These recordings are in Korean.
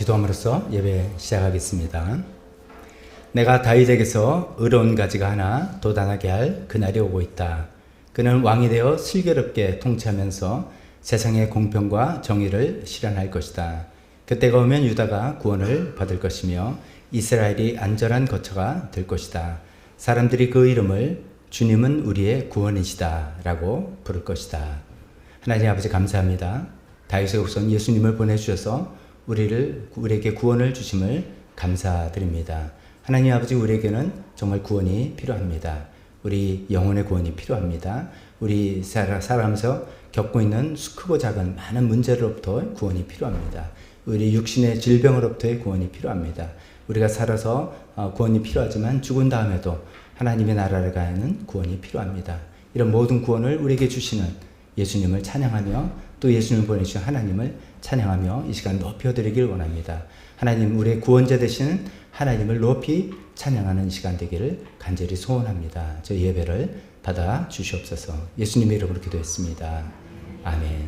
기도함으로써 예배 시작하겠습니다. 내가 다윗에게서 의로운 가지가 하나 돋아나게 할 그날이 오고 있다. 그는 왕이 되어 슬기롭게 통치하면서 세상의 공평과 정의를 실현할 것이다. 그때가 오면 유다가 구원을 받을 것이며 이스라엘이 안전한 거처가 될 것이다. 사람들이 그 이름을 주님은 우리의 구원이시다 라고 부를 것이다. 하나님 아버지 감사합니다. 다윗의 후손 예수님을 보내주셔서 우리에게 구원을 주심을 감사드립니다. 하나님 아버지, 우리에게는 정말 구원이 필요합니다. 우리 영혼의 구원이 필요합니다. 우리 살아가면서 겪고 있는 크고 작은 많은 문제로부터 구원이 필요합니다. 우리 육신의 질병으로부터의 구원이 필요합니다. 우리가 살아서 구원이 필요하지만 죽은 다음에도 하나님의 나라를 가는 구원이 필요합니다. 이런 모든 구원을 우리에게 주시는 예수님을 찬양하며 또 예수님을 보내주신 하나님을 찬양하며 이 시간 높여드리길 원합니다. 하나님, 우리의 구원자 되시는 하나님을 높이 찬양하는 시간 되기를 간절히 소원합니다. 저 예배를 받아 주시옵소서. 예수님의 이름으로 기도했습니다. 아멘.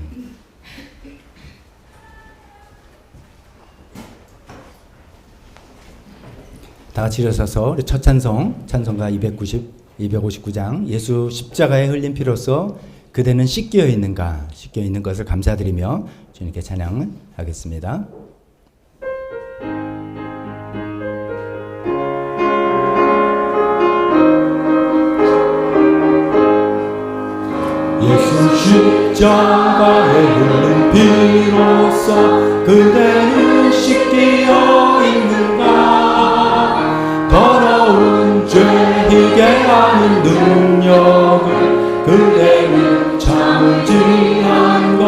다 같이 일어서서 우리 첫 찬송가 259장 예수 십자가에 흘린 피로써 그대는 씻겨 있는가, 씻겨 있는 것을 감사드리며 주님께 찬양하겠습니다. 예수 십자가에 흘린 피로써 그대는 씻겨 있는가. 더러운 죄 희게 하는 능력을 그대는 참지 않가.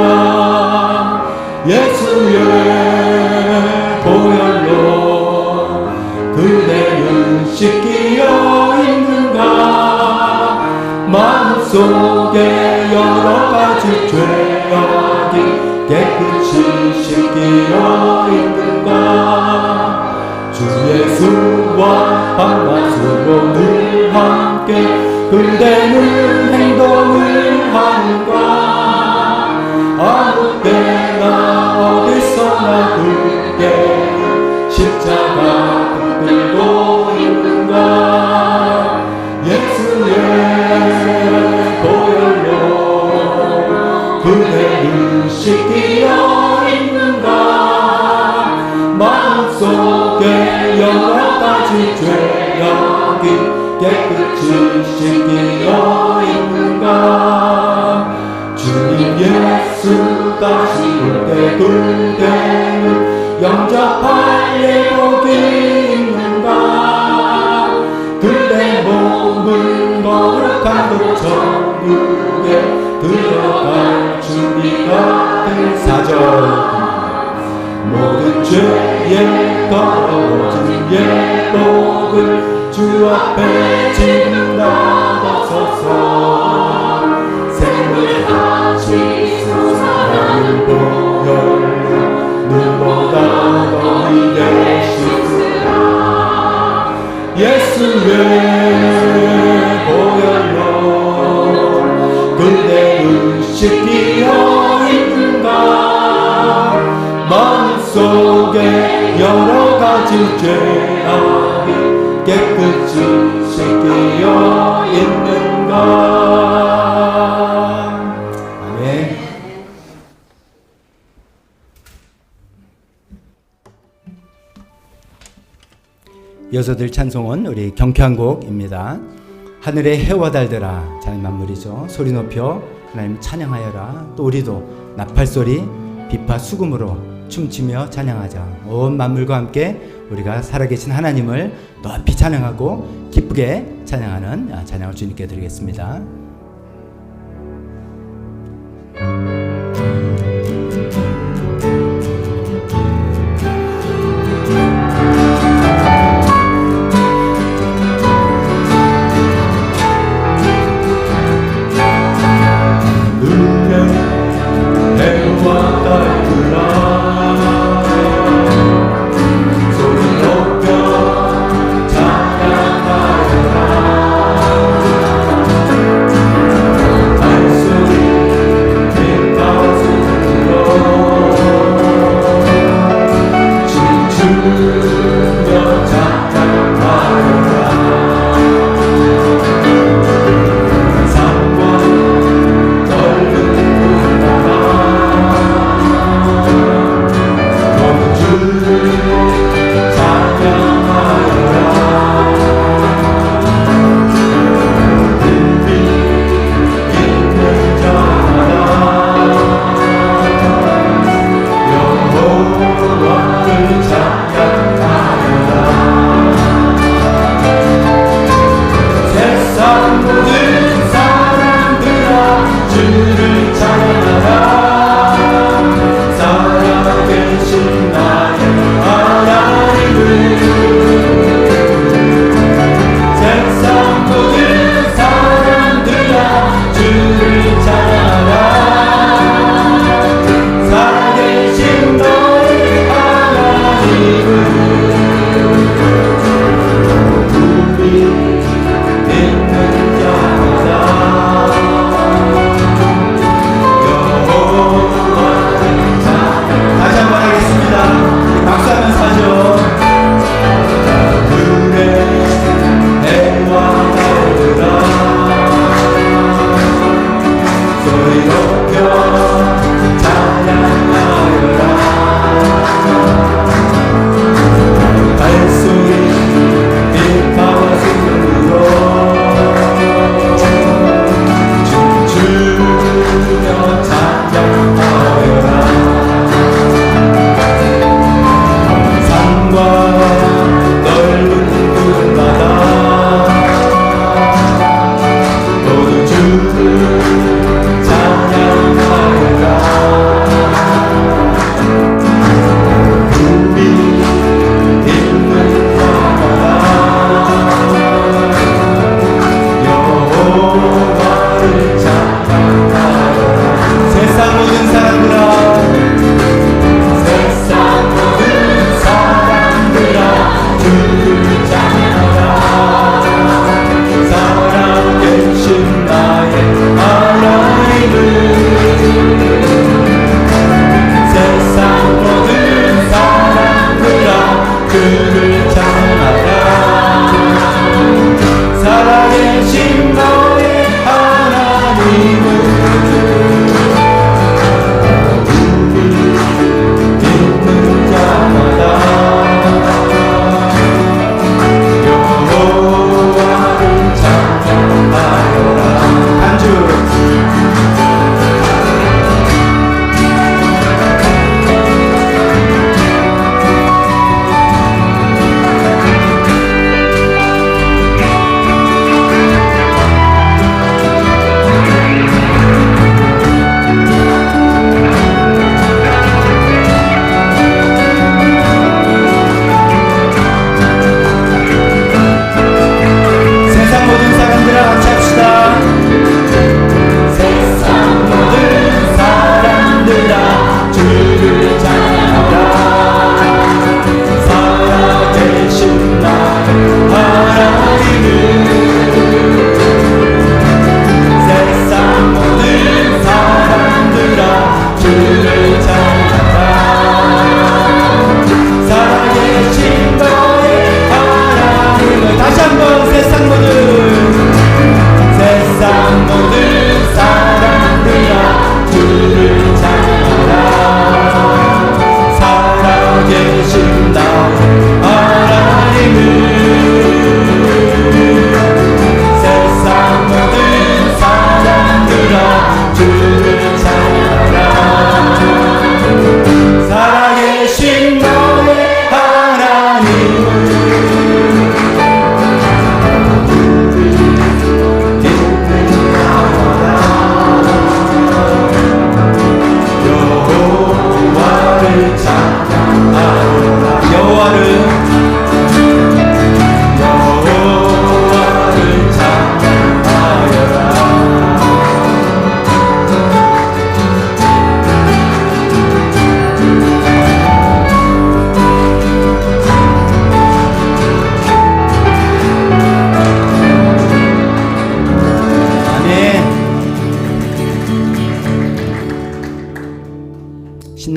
예수의 보혈로 그대는 씻겨 있는가. 마음속에 여러 가지 죄악이 깨끗이 씻겨 있는가. 주 예수와 밤낮으로 늘 함께 그대는 행동을 하는가. 아무 때나 어디서나 그대는 십자가 붙들고 있는가. 예수의 보혈로 그대는 씻겨 있는가. 마음속에 여러 가지 죄악이 깨끗이 씻겨 있는가. 주님 예수 다시 올 때 그대는 영접할 예복이 있는가. 그대 몸은 거룩한 그 천국에 들어갈 준비가 된 사정. 모든 죄에 더러워진 예복을 주 앞에 지금 나가소서. 생물같이 솟아나는 보혈로 눈보다 너희의 씻으라. 예수의 보혈로 그대는 씻겨 있는가. 마음속에 여러 가지 죄악이 깨끗이 씻겨 있는가. 아멘. 이어서 들 찬송은 우리 경쾌한 곡입니다. 하늘의 해와 달들아, 자연 만물이죠. 소리 높여 하나님 찬양하여라. 또 우리도 나팔소리, 비파 수금으로 춤추며 찬양하자. 온 만물과 함께 우리가 살아계신 하나님을 높이 찬양하고 기쁘게 찬양하는 찬양을 주님께 드리겠습니다. 소리 높여 찬양하여라.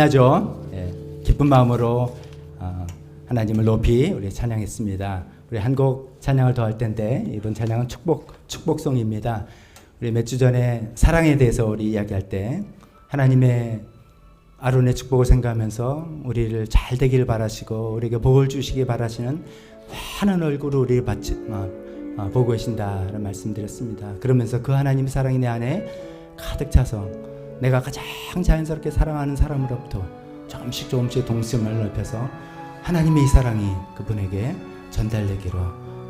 신나죠? 예, 기쁜 마음으로 하나님을 높이 우리 찬양했습니다. 우리 한 곡 찬양을 더 할 텐데 이번 찬양은 축복송입니다. 우리 몇 주 전에 사랑에 대해서 우리 이야기할 때 하나님의 아론의 축복을 생각하면서 우리를 잘 되기를 바라시고 우리에게 복을 주시기 바라시는 환한 얼굴을 우리를 보고 계신다라는 말씀드렸습니다. 그러면서 그 하나님의 사랑이 내 안에 가득 차서 내가 가장 자연스럽게 사랑하는 사람으로부터 조금씩 동심을 넓혀서 하나님의 이 사랑이 그분에게 전달되기로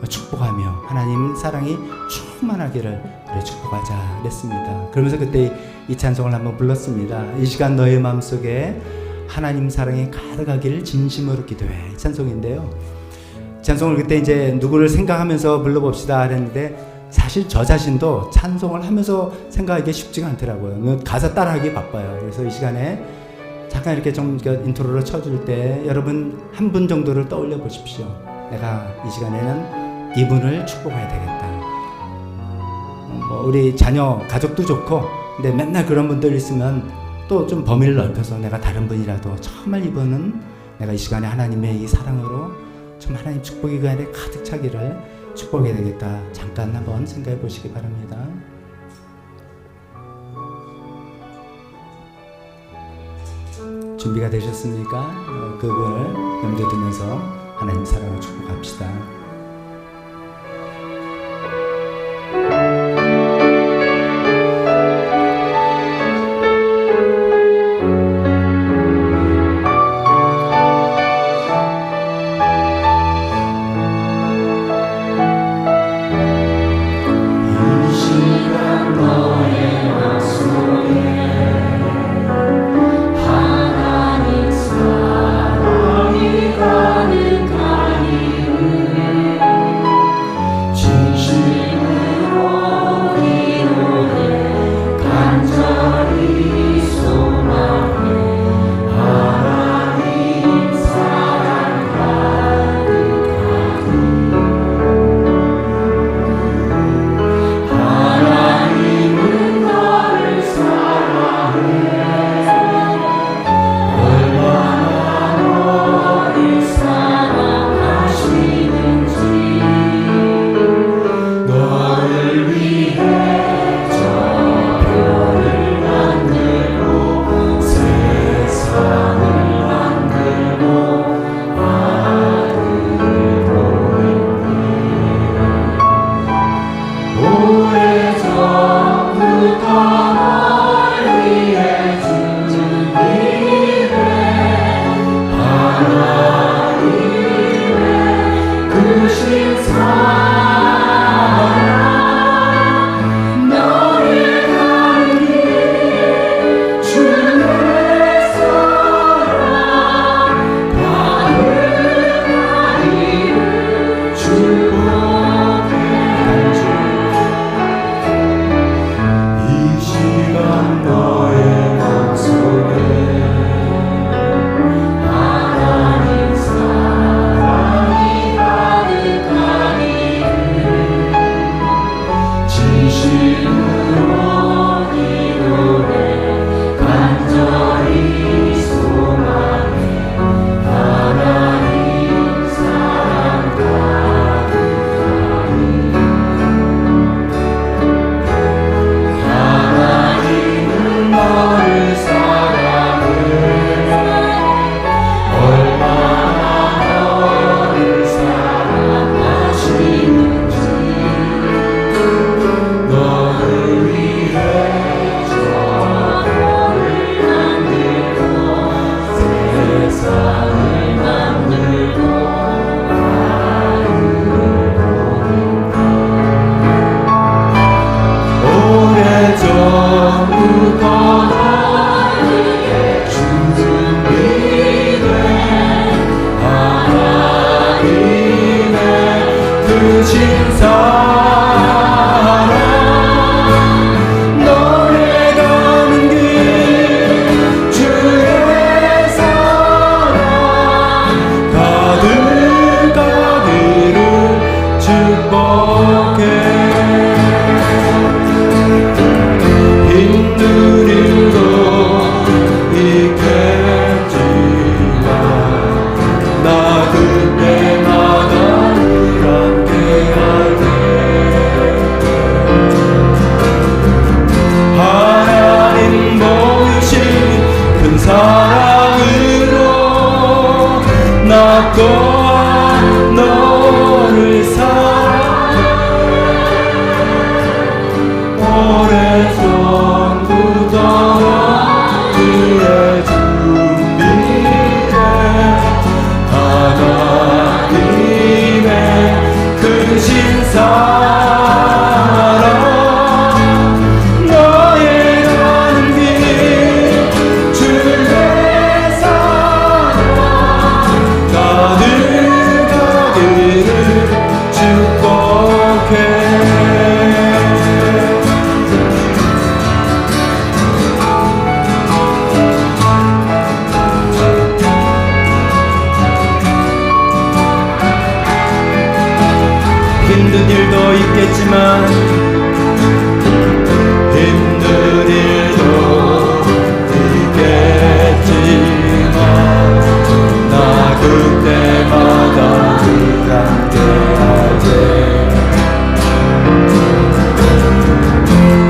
축복하며 하나님 사랑이 충만하기를 축복하자 그랬습니다. 그러면서 그때 이 찬송을 한번 불렀습니다. 이 시간 너의 마음속에 하나님 사랑이 가득하기를 진심으로 기도해. 이 찬송인데요. 찬송을 그때 이제 누구를 생각하면서 불러봅시다 했는데 사실 저 자신도 찬송을 하면서 생각하기 쉽지가 않더라고요. 가사 따라하기 바빠요. 그래서 이 시간에 잠깐 이렇게 좀 인트로를 쳐줄 때 여러분 한 분 정도를 떠올려 보십시오. 내가 이 시간에는 이분을 축복해야 되겠다. 우리 자녀 가족도 좋고 근데 맨날 그런 분들 있으면 또 좀 범위를 넓혀서 내가 다른 분이라도 정말 이분은 내가 이 시간에 하나님의 이 사랑으로 좀 하나님 축복이 그 안에 가득 차기를 축복해야 되겠다. 잠깐 한번 생각해 보시기 바랍니다. 준비가 되셨습니까? 그분을 염두에 두면서 하나님 사랑을 축복합시다. 빈누리도 있게 힘든 일도 있겠지만 힘든 일도 있겠지만 나 그때마다 늘 함께하지.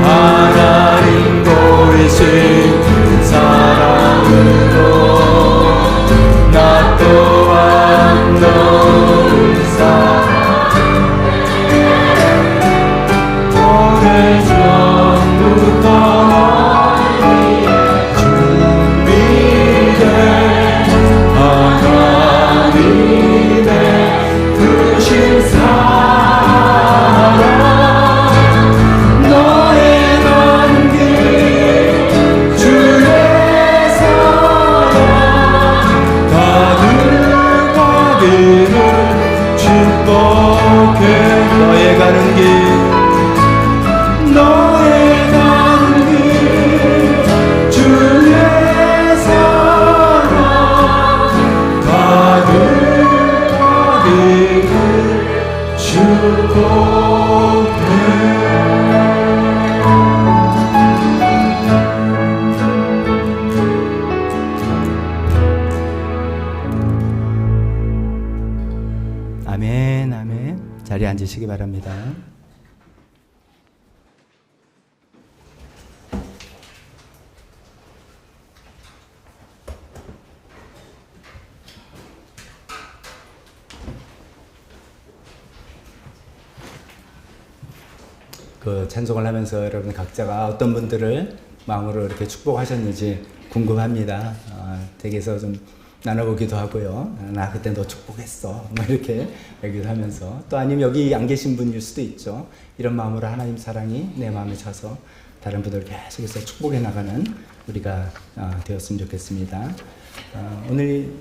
하나님 보이신 그 사랑으로 나 또한 너를 사랑해. 오래전부터 널 위해 준비된 하나님의 크신 사랑, 너의 간 길 주의 사랑 가득하기를 축복해. 너의 가는 길 너의 가는 길 주의 사랑 가득하기를 축복해. 아멘, 아멘. 자리에 앉으시기 바랍니다. 그 찬송을 하면서 여러분 각자가 어떤 분들을 마음으로 이렇게 축복하셨는지 궁금합니다. 댁에서 좀 나눠보기도 하고요. 나 그때 너 축복했어. 뭐 이렇게 얘기를 하면서 또 아니면 여기 안 계신 분일 수도 있죠. 이런 마음으로 하나님 사랑이 내 마음에 차서 다른 분들을 계속해서 축복해 나가는 우리가 되었으면 좋겠습니다. 오늘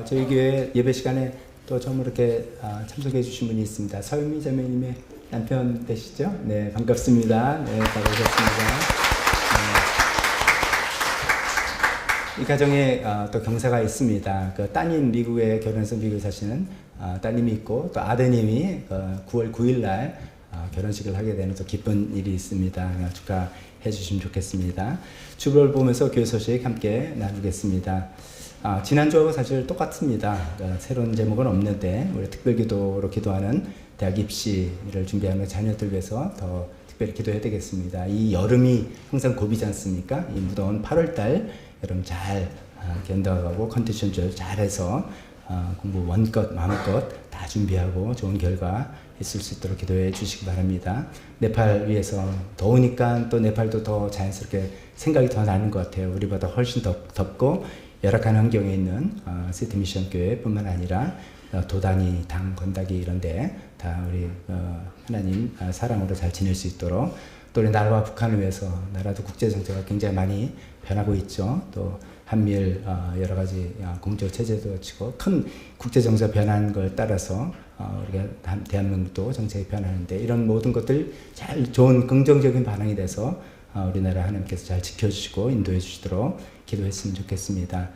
저희 교회 예배 시간에 또 처음 이렇게 참석해 주신 분이 있습니다. 서윤미 자매님의 남편 되시죠? 네, 반갑습니다. 네, 잘 오셨습니다. 이 가정에 또 경사가 있습니다. 그 따님 미국에 결혼해서 미국에 사시는 따님이 있고 또 아드님이 9월 9일 날 결혼식을 하게 되는 또 기쁜 일이 있습니다. 축하해 주시면 좋겠습니다. 주보를 보면서 교회 소식 함께 나누겠습니다. 지난주하고 사실 똑같습니다. 새로운 제목은 없는데 우리 특별기도로 기도하는 대학 입시를 준비하는 자녀들 위해서 더 특별히 기도해야 되겠습니다. 이 여름이 항상 고비지 않습니까? 이 무더운 8월달 여러분 잘 견뎌가고 컨디션 조절 잘해서 공부 원껏 마음껏 다 준비하고 좋은 결과 있을 수 있도록 기도해 주시기 바랍니다. 네팔 위해서 더우니까 또 네팔도 더 자연스럽게 생각이 더 나는 것 같아요. 우리보다 훨씬 더 덥고 열악한 환경에 있는 시티 미션 교회뿐만 아니라 도단위, 당, 건다기 이런데 다 우리 하나님 사랑으로 잘 지낼 수 있도록 또 우리 나라와 북한을 위해서 나라도 국제 정세가 굉장히 많이 변하고 있죠. 또 한미일 여러 가지 공조 체제도 치고 큰 국제 정세가 변하는 걸 따라서 우리가 대한민국도 정책이 변하는데 이런 모든 것들 잘 좋은 긍정적인 반응이 돼서 우리나라 하나님께서 잘 지켜주시고 인도해 주시도록 기도했으면 좋겠습니다.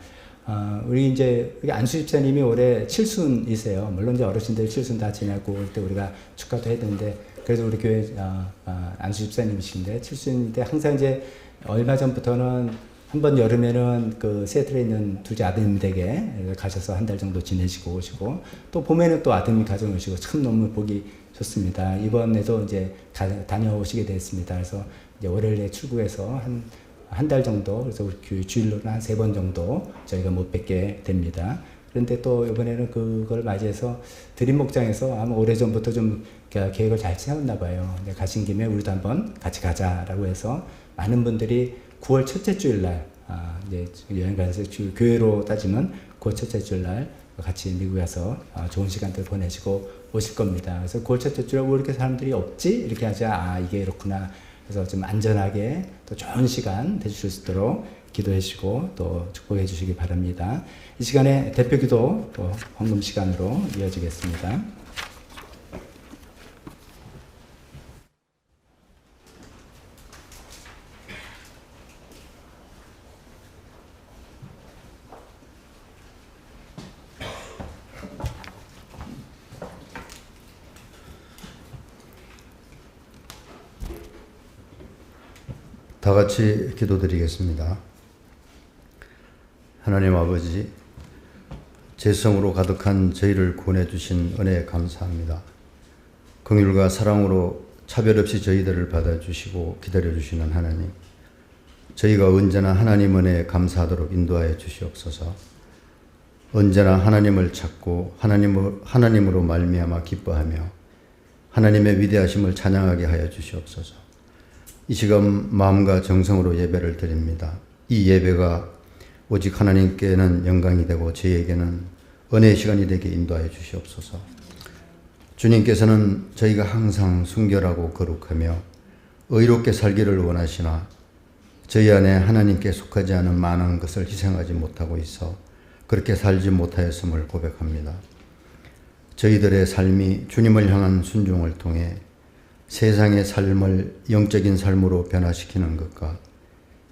우리 이제 안수 집사님이 올해 칠순이세요. 물론 이제 어르신들 칠순 다 지나고 그때 우리가 축하도 해야 되는데 그래서 우리 교회 안수 집사님이신데 칠순인데 항상 이제 얼마 전부터는 한번 여름에는 그 시애틀에 있는 둘째 아드님 댁에 가셔서 한 달 정도 지내시고 오시고 또 봄에는 또 아드님 가정 오시고 참 너무 보기 좋습니다. 이번에도 이제 다녀오시게 됐습니다. 그래서 이제 월요일에 출국해서 한 달 정도 그래서 주일로는 한 3번 정도 저희가 못 뵙게 됩니다. 그런데 또 이번에는 그걸 맞이해서 드림 목장에서 아마 오래전부터 좀 계획을 잘 세웠나 봐요. 가신 김에 우리도 한번 같이 가자라고 해서 많은 분들이 9월 첫째 주일 날 이제 여행 가서 교회로 따지면 9월 첫째 주일 날 같이 미국에 가서 좋은 시간들 보내시고 오실 겁니다. 그래서 9월 첫째 주일 왜 이렇게 사람들이 없지? 이렇게 하자 이게 이렇구나. 그래서 좀 안전하게 또 좋은 시간 되실 수 있도록 기도해 주시고 또 축복해 주시기 바랍니다. 이 시간에 대표 기도 또 헌금 시간으로 이어지겠습니다. 다 같이 기도드리겠습니다. 하나님 아버지, 죄성으로 가득한 저희를 구원해 주신 은혜에 감사합니다. 긍휼과 사랑으로 차별 없이 저희들을 받아주시고 기다려주시는 하나님, 저희가 언제나 하나님 은혜에 감사하도록 인도하여 주시옵소서. 언제나 하나님을 찾고 하나님으로 말미암아 기뻐하며 하나님의 위대하심을 찬양하게 하여 주시옵소서. 이 시간 마음과 정성으로 예배를 드립니다. 이 예배가 오직 하나님께는 영광이 되고 저희에게는 은혜의 시간이 되게 인도하여 주시옵소서. 주님께서는 저희가 항상 순결하고 거룩하며 의롭게 살기를 원하시나 저희 안에 하나님께 속하지 않은 많은 것을 희생하지 못하고 있어 그렇게 살지 못하였음을 고백합니다. 저희들의 삶이 주님을 향한 순종을 통해 세상의 삶을 영적인 삶으로 변화시키는 것과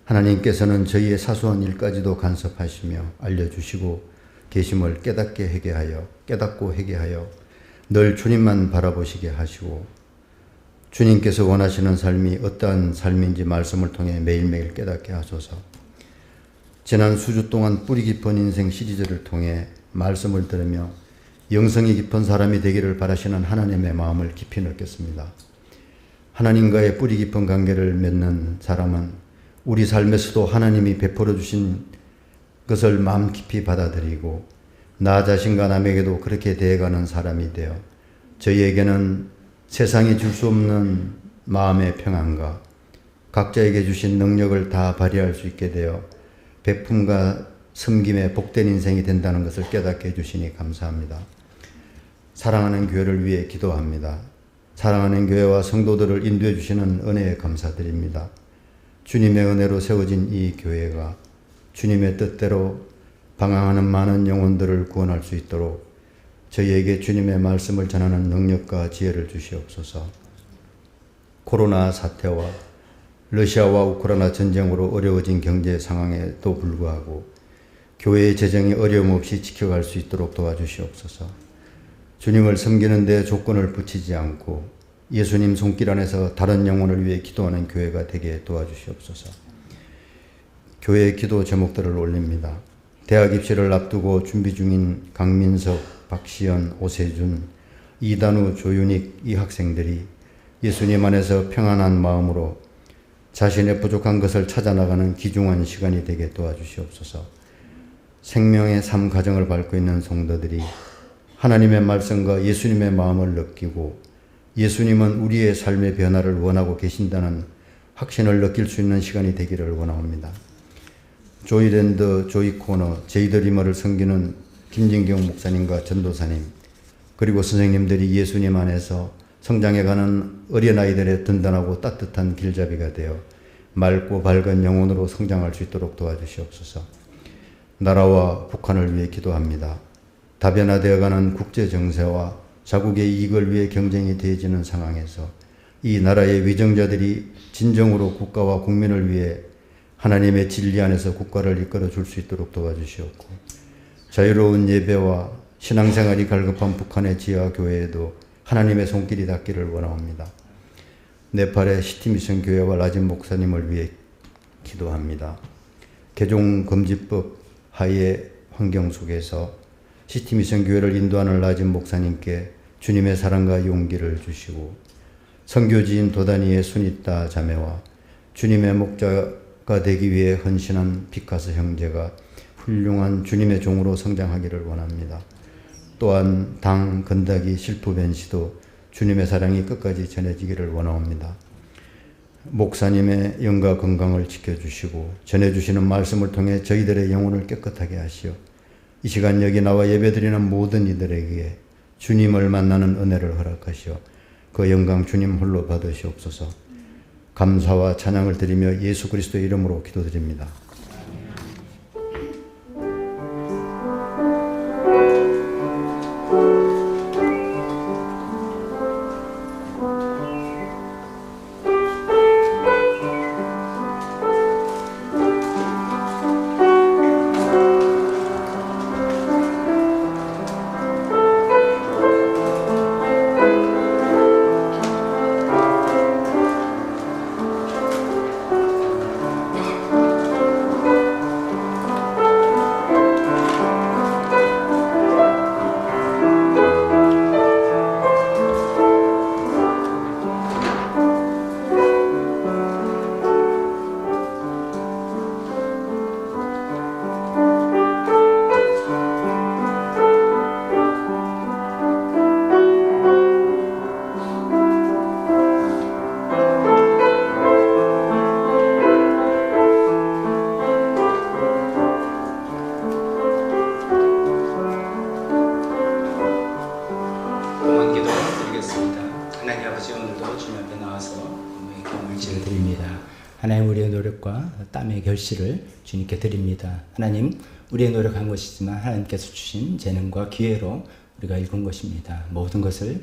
하나님께서는 저희의 사소한 일까지도 간섭하시며 알려주시고 계심을 깨닫고 회개 하여 늘 주님만 바라보시게 하시고 주님께서 원하시는 삶이 어떠한 삶인지 말씀을 통해 매일매일 깨닫게 하소서. 지난 수주 동안 뿌리 깊은 인생 시리즈를 통해 말씀을 들으며 영성이 깊은 사람이 되기를 바라시는 하나님의 마음을 깊이 느꼈습니다. 하나님과의 뿌리 깊은 관계를 맺는 사람은 우리 삶에서도 하나님이 베풀어 주신 것을 마음 깊이 받아들이고 나 자신과 남에게도 그렇게 대해가는 사람이 되어 저희에게는 세상이 줄 수 없는 마음의 평안과 각자에게 주신 능력을 다 발휘할 수 있게 되어 베품과 섬김에 복된 인생이 된다는 것을 깨닫게 해주시니 감사합니다. 사랑하는 교회를 위해 기도합니다. 사랑하는 교회와 성도들을 인도해 주시는 은혜에 감사드립니다. 주님의 은혜로 세워진 이 교회가 주님의 뜻대로 방황하는 많은 영혼들을 구원할 수 있도록 저희에게 주님의 말씀을 전하는 능력과 지혜를 주시옵소서. 코로나 사태와 러시아와 우크라이나 전쟁으로 어려워진 경제 상황에도 불구하고 교회의 재정이 어려움 없이 지켜갈 수 있도록 도와주시옵소서. 주님을 섬기는 데 조건을 붙이지 않고 예수님 손길 안에서 다른 영혼을 위해 기도하는 교회가 되게 도와주시옵소서. 교회의 기도 제목들을 올립니다. 대학 입시를 앞두고 준비 중인 강민석, 박시연, 오세준, 이단우, 조윤익 이 학생들이 예수님 안에서 평안한 마음으로 자신의 부족한 것을 찾아나가는 귀중한 시간이 되게 도와주시옵소서. 생명의 삶 가정을 밟고 있는 성도들이 하나님의 말씀과 예수님의 마음을 느끼고 예수님은 우리의 삶의 변화를 원하고 계신다는 확신을 느낄 수 있는 시간이 되기를 원합니다. 조이랜드, 조이코너, 제이드리머를 섬기는 김진경 목사님과 전도사님 그리고 선생님들이 예수님 안에서 성장해가는 어린아이들의 든든하고 따뜻한 길잡이가 되어 맑고 밝은 영혼으로 성장할 수 있도록 도와주시옵소서. 나라와 북한을 위해 기도합니다. 다변화되어가는 국제정세와 자국의 이익을 위해 경쟁이 대해지는 상황에서 이 나라의 위정자들이 진정으로 국가와 국민을 위해 하나님의 진리 안에서 국가를 이끌어 줄 수 있도록 도와주시옵고 자유로운 예배와 신앙생활이 갈급한 북한의 지하 교회에도 하나님의 손길이 닿기를 원합니다. 네팔의 시티미션 교회와 라진 목사님을 위해 기도합니다. 개종금지법 하의 환경 속에서 시티미션 교회를 인도하는 라진 목사님께 주님의 사랑과 용기를 주시고 선교지인 도다니의 순이따 자매와 주님의 목자가 되기 위해 헌신한 피카스 형제가 훌륭한 주님의 종으로 성장하기를 원합니다. 또한 당 건다기 실토벤 씨도 주님의 사랑이 끝까지 전해지기를 원합니다. 목사님의 영과 건강을 지켜주시고 전해주시는 말씀을 통해 저희들의 영혼을 깨끗하게 하시어 이 시간 여기 나와 예배드리는 모든 이들에게 주님을 만나는 은혜를 허락하시어 그 영광 주님 홀로 받으시옵소서. 감사와 찬양을 드리며 예수 그리스도의 이름으로 기도드립니다. 다시 오늘도 주님 앞에 나와서 경물치를 드립니다. 하나님, 우리의 노력과 땀의 결실을 주님께 드립니다. 하나님, 우리의 노력한 것이지만 하나님께서 주신 재능과 기회로 우리가 이룬 것입니다. 모든 것이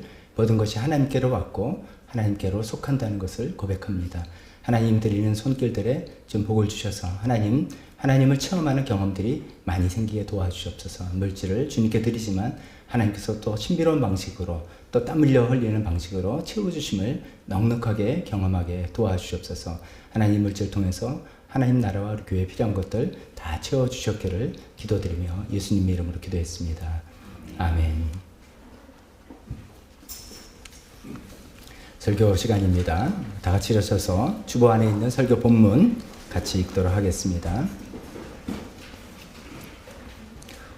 하나님께로 왔고 하나님께로 속한다는 것을 고백합니다. 하나님 드리는 손길들에 좀 복을 주셔서 하나님을 체험하는 경험들이 많이 생기게 도와주시옵소서. 물질을 주님께 드리지만 하나님께서 또 신비로운 방식으로 또 땀 흘려 흘리는 방식으로 채워주심을 넉넉하게 경험하게 도와주시옵소서. 하나님, 물질을 통해서 하나님 나라와 우리 교회에 필요한 것들 다 채워주셨기를 기도드리며 예수님 이름으로 기도했습니다. 아멘. 설교 시간입니다. 다 같이 일어서서 주보 안에 있는 설교 본문 같이 읽도록 하겠습니다.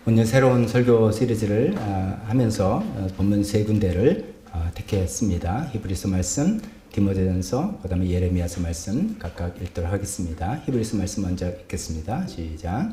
오늘 새로운 설교 시리즈를 하면서 본문 세 군데를 택했습니다. 히브리서 말씀, 디모데전서, 그 다음에 예레미야서 말씀 각각 읽도록 하겠습니다. 히브리서 말씀 먼저 읽겠습니다. 시작.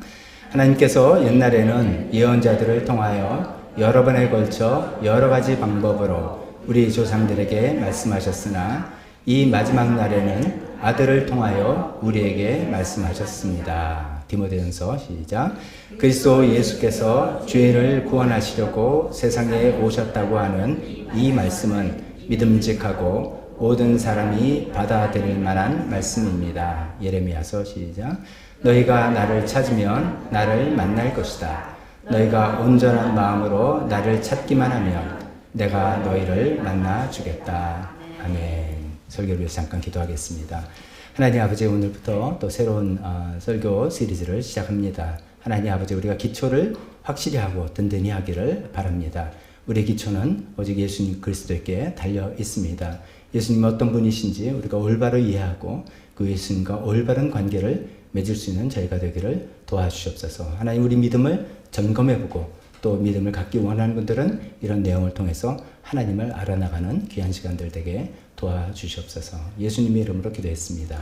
하나님께서 옛날에는 예언자들을 통하여 여러 번에 걸쳐 여러 가지 방법으로 우리 조상들에게 말씀하셨으나 이 마지막 날에는 아들을 통하여 우리에게 말씀하셨습니다. 디모데전서 시작. 그리스도 예수께서 죄인을 구원하시려고 세상에 오셨다고 하는 이 말씀은 믿음직하고 모든 사람이 받아들일 만한 말씀입니다. 예레미야서 시작. 너희가 나를 찾으면 나를 만날 것이다. 너희가 온전한 마음으로 나를 찾기만 하면 내가 너희를 만나 주겠다. 아멘. 설교를 위해서 잠깐 기도하겠습니다. 하나님 아버지, 오늘부터 또 새로운 설교 시리즈를 시작합니다. 하나님 아버지, 우리가 기초를 확실히 하고 든든히 하기를 바랍니다. 우리의 기초는 오직 예수님 그리스도께 달려 있습니다. 예수님 어떤 분이신지 우리가 올바로 이해하고 그 예수님과 올바른 관계를 맺을 수 있는 저희가 되기를 도와주시옵소서. 하나님, 우리 믿음을 점검해보고 또 믿음을 갖기 원하는 분들은 이런 내용을 통해서 하나님을 알아나가는 귀한 시간들 되게 도와주시옵소서. 예수님의 이름으로 기도했습니다.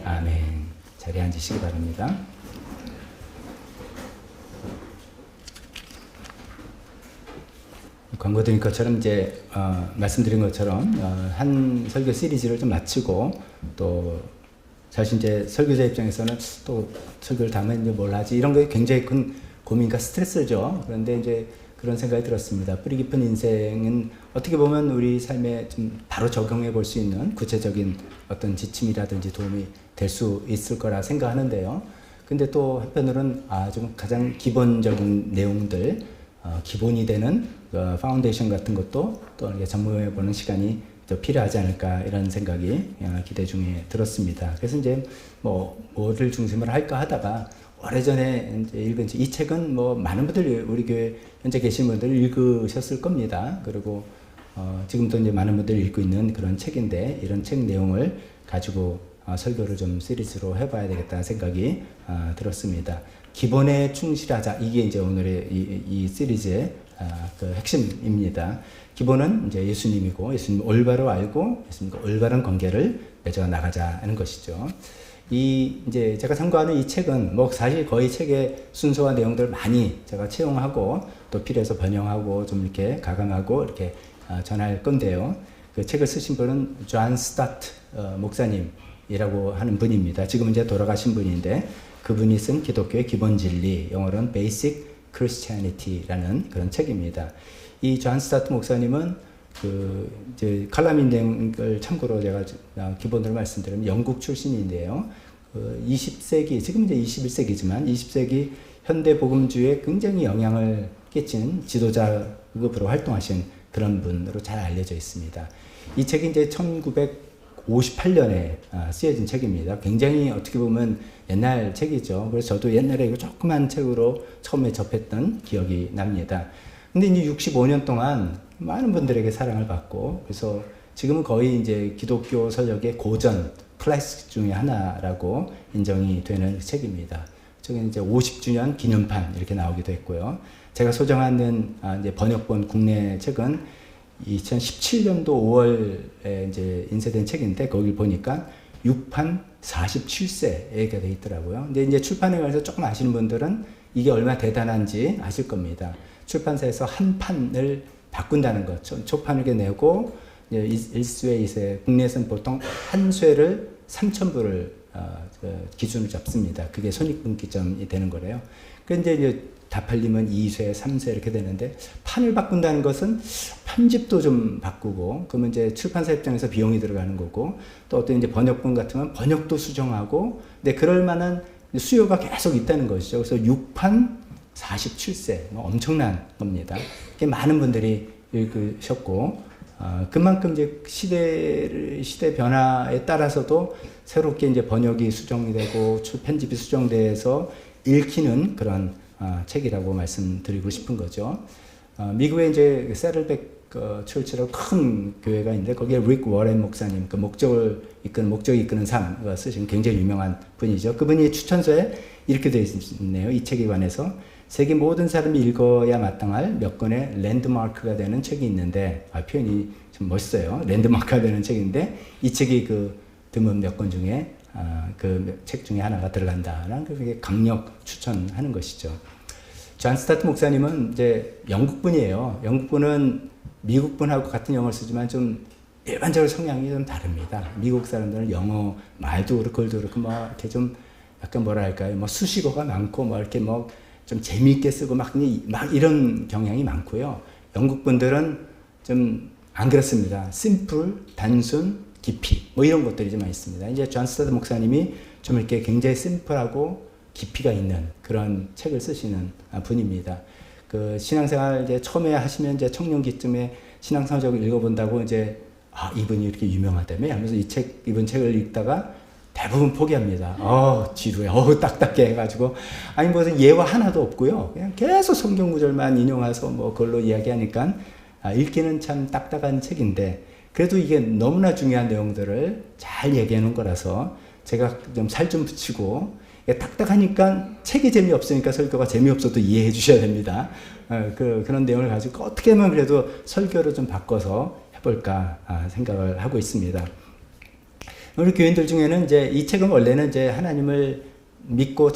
아멘. 자리에 앉으시기 바랍니다. 광고 드린 것처럼 이제 말씀드린 것처럼 한 설교 시리즈를 좀 마치고 또 사실 이제 설교자 입장에서는 또 설교를 다음에 이제 뭘 하지 이런 게 굉장히 큰 고민과 스트레스죠. 그런데 이제 그런 생각이 들었습니다. 뿌리 깊은 인생은 어떻게 보면 우리 삶에 좀 바로 적용해 볼 수 있는 구체적인 어떤 지침이라든지 도움이 될 수 있을 거라 생각하는데요. 근데 또 한편으로는 좀 가장 기본적인 내용들, 기본이 되는 파운데이션 같은 것도 또 점검해 보는 시간이 더 필요하지 않을까 이런 생각이 기대 중에 들었습니다. 그래서 이제 뭐를 중심으로 할까 하다가 오래전에 이제 읽은 이 책은 많은 분들이 우리 교회 현재 계신 분들 읽으셨을 겁니다. 그리고 지금도 이제 많은 분들이 읽고 있는 그런 책인데 이런 책 내용을 가지고 설교를 좀 시리즈로 해봐야 되겠다는 생각이 들었습니다. 기본에 충실하자, 이게 이제 오늘의 이 시리즈의 그 핵심입니다. 기본은 이제 예수님이고 예수님 올바로 알고 예수님과 올바른 관계를 맺어 나가자는 것이죠. 이제 제가 참고하는 이 책은 사실 거의 책의 순서와 내용들을 많이 제가 채용하고 또 필요해서 번역하고 좀 이렇게 가감하고 이렇게 전할 건데요. 그 책을 쓰신 분은 존 스타트 목사님이라고 하는 분입니다. 지금 이제 돌아가신 분인데 그분이 쓴 기독교의 기본 진리, 영어로는 Basic Christianity라는 그런 책입니다. 이 존 스타트 목사님은 이제 칼럼인을 참고로 제가 기본으로 말씀드리면 영국 출신인데요. 20세기, 지금 이제 21세기지만 20세기 현대 복음주의에 굉장히 영향을 끼친 지도자급으로 활동하신 그런 분으로 잘 알려져 있습니다. 이 책이 이제 1958년에 쓰여진 책입니다. 굉장히 어떻게 보면 옛날 책이죠. 그래서 저도 옛날에 이거 조그만 책으로 처음에 접했던 기억이 납니다. 근데 이제 65년 동안 많은 분들에게 사랑을 받고, 그래서 지금은 거의 이제 기독교 서적의 고전 클래식 중에 하나라고 인정이 되는 책입니다. 저기 이제 50주년 기념판 이렇게 나오기도 했고요. 제가 소장하는 이제 번역본 국내 책은 2017년도 5월에 이제 인쇄된 책인데 거기 보니까 6판 47세에 돼 있더라고요. 근데 이제 출판에 관해서 조금 아시는 분들은 이게 얼마나 대단한지 아실 겁니다. 출판사에서 한 판을 바꾼다는 것, 초판을 내고 1쇄, 2쇄, 국내에서는 보통 한 쇄를 3,000부를 기준을 잡습니다. 그게 손익분기점이 되는 거래요. 그런데 이제 다 팔리면 2쇄, 3쇄 이렇게 되는데 판을 바꾼다는 것은 편집도 좀 바꾸고 그러면 이제 출판사 입장에서 비용이 들어가는 거고 또 어떤 이제 번역본 같으면 번역도 수정하고 근데 그럴 만한 수요가 계속 있다는 것이죠. 그래서 6판 47세 엄청난 겁니다. 많은 분들이 읽으셨고 그만큼 이제 시대 변화에 따라서도 새롭게 이제 번역이 수정이 되고 편집이 수정돼서 읽히는 그런 책이라고 말씀드리고 싶은 거죠. 미국에 이제 세럴백 철치라고 큰 교회가 있는데 거기에 릭 워렌 목사님 그 목적이 이끄는 삶을 쓰신 굉장히 유명한 분이죠. 그분이 추천서에 이렇게 되어 있네요. 이 책에 관해서 세계 모든 사람이 읽어야 마땅할 몇 권의 랜드마크가 되는 책이 있는데 표현이 좀 멋있어요. 랜드마크가 되는 책인데 이 책이 그 드문 몇 권 중에 그 책 중에 하나가 들어간다라는 그게 강력 추천하는 것이죠. 존 스타트 목사님은 이제 영국분이에요. 영국분은 미국분하고 같은 영어를 쓰지만 좀 일반적으로 성향이 좀 다릅니다. 미국 사람들은 영어 말도 그렇고 글도 그렇고 뭐 이렇게 좀 약간 뭐랄까요, 뭐 수식어가 많고 뭐 이렇게 뭐 좀 재미있게 쓰고 막 이런 경향이 많고요. 영국 분들은 좀 안 그렇습니다. 심플, 단순, 깊이 뭐 이런 것들이 좀 있습니다. 이제 존 스타트 목사님이 좀 이렇게 굉장히 심플하고 깊이가 있는 그런 책을 쓰시는 분입니다. 그 신앙생활 이제 처음에 하시면 이제 청년기쯤에 신앙서적을 읽어본다고 이제 이분이 이렇게 유명하다며 하면서 이분 책을 읽다가 대부분 포기합니다. 지루해. 딱딱해 해가지고 아니 무슨 예화 하나도 없고요. 그냥 계속 성경 구절만 인용해서 뭐 그걸로 이야기하니까 읽기는 참 딱딱한 책인데 그래도 이게 너무나 중요한 내용들을 잘 얘기해 놓은 거라서 제가 좀 살 좀 붙이고 딱딱하니까 책이 재미없으니까 설교가 재미없어도 이해해 주셔야 됩니다. 그런 내용을 가지고 어떻게 하면 그래도 설교를 좀 바꿔서 해볼까 생각을 하고 있습니다. 우리 교인들 중에는 이제 이 책은 원래는 이제 하나님을 믿고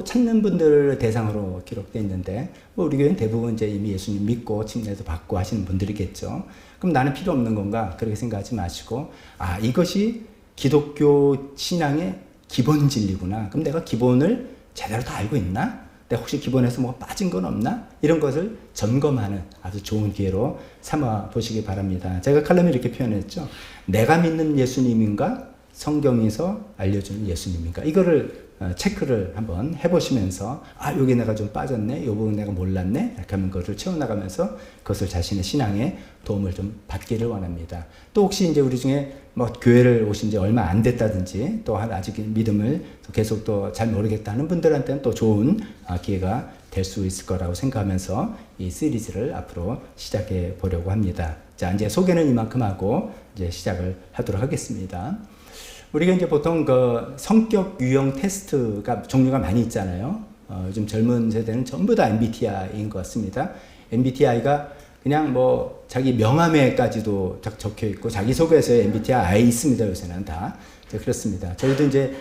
찾는 분들을 대상으로 기록되어 있는데 우리 교회는 대부분 이제 이미 예수님 믿고 침례도 받고 하시는 분들이겠죠. 그럼 나는 필요 없는 건가? 그렇게 생각하지 마시고 이것이 기독교 신앙의 기본 진리구나. 그럼 내가 기본을 제대로 다 알고 있나? 내가 혹시 기본에서 뭐가 빠진 건 없나? 이런 것을 점검하는 아주 좋은 기회로 삼아 보시기 바랍니다. 제가 칼럼에 이렇게 표현했죠. 내가 믿는 예수님인가? 성경에서 알려주는 예수님인가? 이거를 체크를 한번 해보시면서 여기 내가 좀 빠졌네, 이 부분 내가 몰랐네 이렇게 하면 그것을 채워나가면서 그것을 자신의 신앙에 도움을 좀 받기를 원합니다. 또 혹시 이제 우리 중에 뭐 교회를 오신 지 얼마 안 됐다든지 또 아직 믿음을 계속 또 잘 모르겠다 하는 분들한테는 또 좋은 기회가 될 수 있을 거라고 생각하면서 이 시리즈를 앞으로 시작해 보려고 합니다. 자, 이제 소개는 이만큼 하고 이제 시작을 하도록 하겠습니다. 우리가 이제 보통 그 성격 유형 테스트가 종류가 많이 있잖아요. 요즘 젊은 세대는 전부 다 MBTI인 것 같습니다. MBTI가 그냥 뭐 자기 명함에까지도 적혀 있고 자기소개서에 MBTI 있습니다. 요새는 다 그렇습니다. 저희도 이제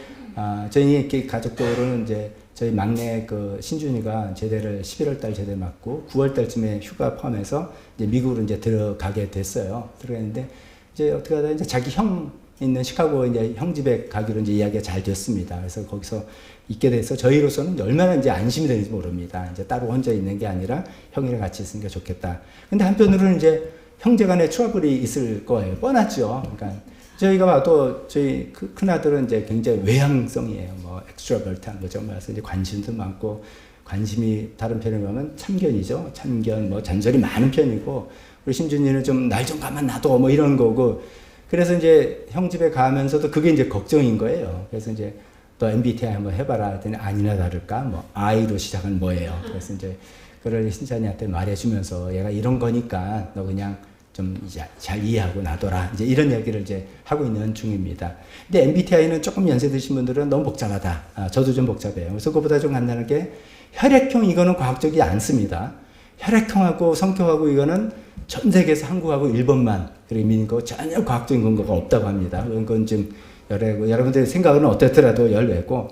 저희 가족적으로는 이제 저희 막내 그 신준이가 제대를 11월 달 제대 맞고 9월 달쯤에 휴가 포함해서 이제 미국으로 이제 들어가게 됐어요. 들어갔는데 이제 어떻게 하다 이제 자기 형 있는 시카고 이제 형 집에 가기로 이제 이야기가 잘 됐습니다. 그래서 거기서 있게 돼서 저희로서는 얼마나 이제 안심이 되는지 모릅니다. 이제 따로 혼자 있는 게 아니라 형이랑 같이 있으니까 좋겠다. 근데 한편으로는 이제 형제 간에 트러블이 있을 거예요. 뻔하죠. 그러니까 저희가 봐도 저희 큰 아들은 이제 굉장히 외향성이에요. 뭐 엑스트로버트한 거죠. 그래서 이제 관심도 많고 관심이 다른 편으로 가면 참견이죠. 참견, 뭐 잔소리 많은 편이고 우리 신준이는 좀 날 좀 가만 놔둬 뭐 이런 거고. 그래서 이제 형 집에 가면서도 그게 이제 걱정인 거예요. 그래서 이제 또 MBTI 한번 해봐라 했더니 아니나 다를까 뭐 I로 시작은 뭐예요. 그래서 이제 그걸 신찬이한테 말해주면서 얘가 이런 거니까 너 그냥 좀 이제 잘 이해하고 놔둬라. 이제 이런 얘기를 이제 하고 있는 중입니다. 근데 MBTI는 조금 연세 드신 분들은 너무 복잡하다. 저도 좀 복잡해요. 그래서 그거보다 좀 간단한 게 혈액형 이거는 과학적이지 않습니다. 혈액형하고 성격하고 이거는 전 세계에서 한국하고 일본만 그리고 미는 거 전혀 과학적인 근거가 없다고 합니다. 그건 좀 여러분들의 생각은 어떻더라도 열외고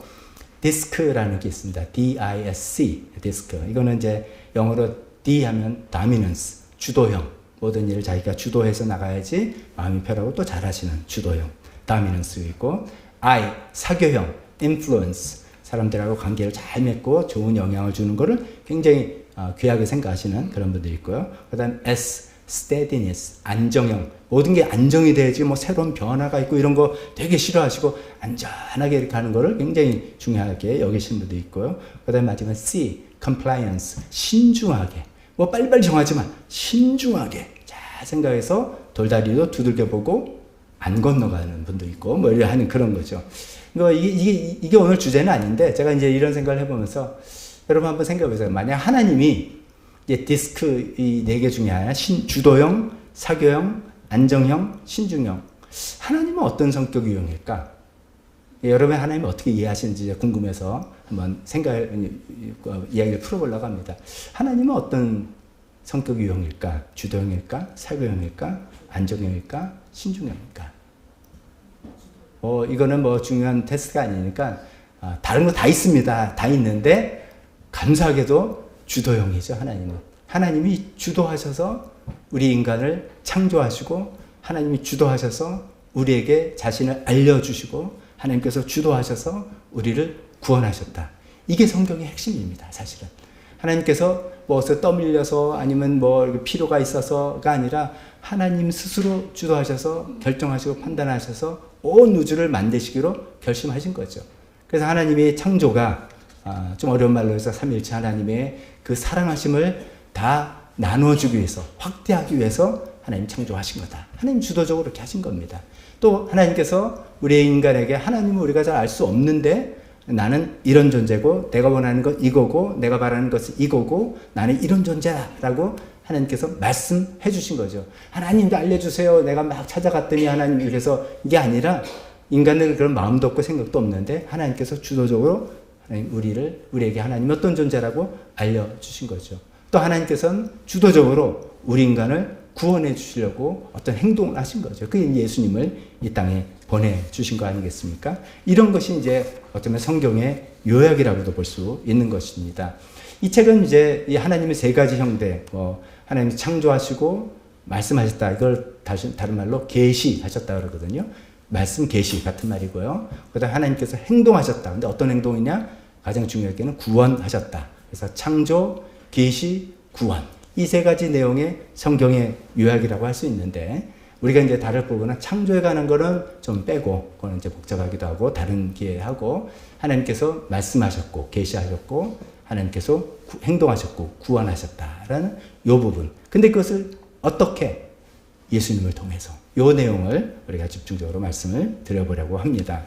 디스크라는 게 있습니다. D-I-S-C 디스크. 이거는 이제 영어로 D 하면 dominance 주도형 모든 일을 자기가 주도해서 나가야지 마음이 편하고 또 잘하시는 주도형, 다미넌스 있고 I, 사교형, influence, 사람들하고 관계를 잘 맺고 좋은 영향을 주는 거를 굉장히 귀하게 생각하시는 그런 분들이 있고요. 그 다음 S, steadiness, 안정형, 모든 게 안정이 돼야지 뭐 새로운 변화가 있고 이런 거 되게 싫어하시고 안전하게 이렇게 하는 거를 굉장히 중요하게 여기시는 분도 있고요. 그 다음 마지막 C, compliance, 신중하게, 뭐 빨리빨리 정하지만 신중하게 잘 생각해서 돌다리도 두들겨 보고 안 건너가는 분도 있고 뭐 이렇게 하는 그런 거죠. 이게 오늘 주제는 아닌데 제가 이제 이런 생각을 해보면서 여러분 한번 생각해 보세요. 만약 하나님이 이제 디스크 이 4개 중에 하나, 주도형, 사교형, 안정형, 신중형. 하나님은 어떤 성격 유형일까? 여러분 하나님을 어떻게 이해하시는지 궁금해서 한번 이야기를 풀어보려고 합니다. 하나님은 어떤 성격 유형일까? 주도형일까? 사교형일까? 안정형일까? 신중형일까? 이거는 뭐 중요한 테스트가 아니니까 다른 거 다 있습니다. 다 있는데 감사하게도 주도형이죠. 하나님이 주도하셔서 우리 인간을 창조하시고 하나님이 주도하셔서 우리에게 자신을 알려주시고 하나님께서 주도하셔서 우리를 구원하셨다. 이게 성경의 핵심입니다. 사실은 하나님께서 무엇을 떠밀려서 아니면 뭐 필요가 있어서가 아니라 하나님 스스로 주도하셔서 결정하시고 판단하셔서 온 우주를 만드시기로 결심하신 거죠. 그래서 하나님의 창조가 좀 어려운 말로 해서 삼위일체 하나님의 그 사랑하심을 다 나눠주기 위해서 확대하기 위해서 하나님 창조하신 거다. 하나님 주도적으로 그렇게 하신 겁니다. 또 하나님께서 우리 인간에게 하나님은 우리가 잘 알 수 없는데 나는 이런 존재고 내가 원하는 건 이거고 내가 바라는 것은 이거고 나는 이런 존재라고 하나님께서 말씀해 주신 거죠. 하나님도 알려주세요. 내가 막 찾아갔더니 하나님 이래서 이게 아니라 인간은 그런 마음도 없고 생각도 없는데 하나님께서 주도적으로 우리에게 하나님이 어떤 존재라고 알려주신 거죠. 또 하나님께서는 주도적으로 우리 인간을 구원해 주시려고 어떤 행동을 하신 거죠. 그게 예수님을 이 땅에 보내주신 거 아니겠습니까? 이런 것이 이제 어쩌면 성경의 요약이라고도 볼 수 있는 것입니다. 이 책은 이제 이 하나님의 3가지 형태, 하나님이 창조하시고 말씀하셨다. 이걸 다른 말로 계시하셨다 그러거든요. 말씀 계시 같은 말이고요. 그다음 하나님께서 행동하셨다. 근데 어떤 행동이냐? 가장 중요한 게는 구원하셨다. 그래서 창조, 계시, 구원. 이 3가지 내용의 성경의 요약이라고 할 수 있는데 우리가 이제 다룰 부분은 창조에 관한 거는 좀 빼고 그거는 이제 복잡하기도 하고 다른 기회하고 하나님께서 말씀하셨고 계시하셨고 하나님께서 행동하셨고 구원하셨다라는 요 부분. 근데 그것을 어떻게 예수님을 통해서 요 내용을 우리가 집중적으로 말씀을 드려보려고 합니다.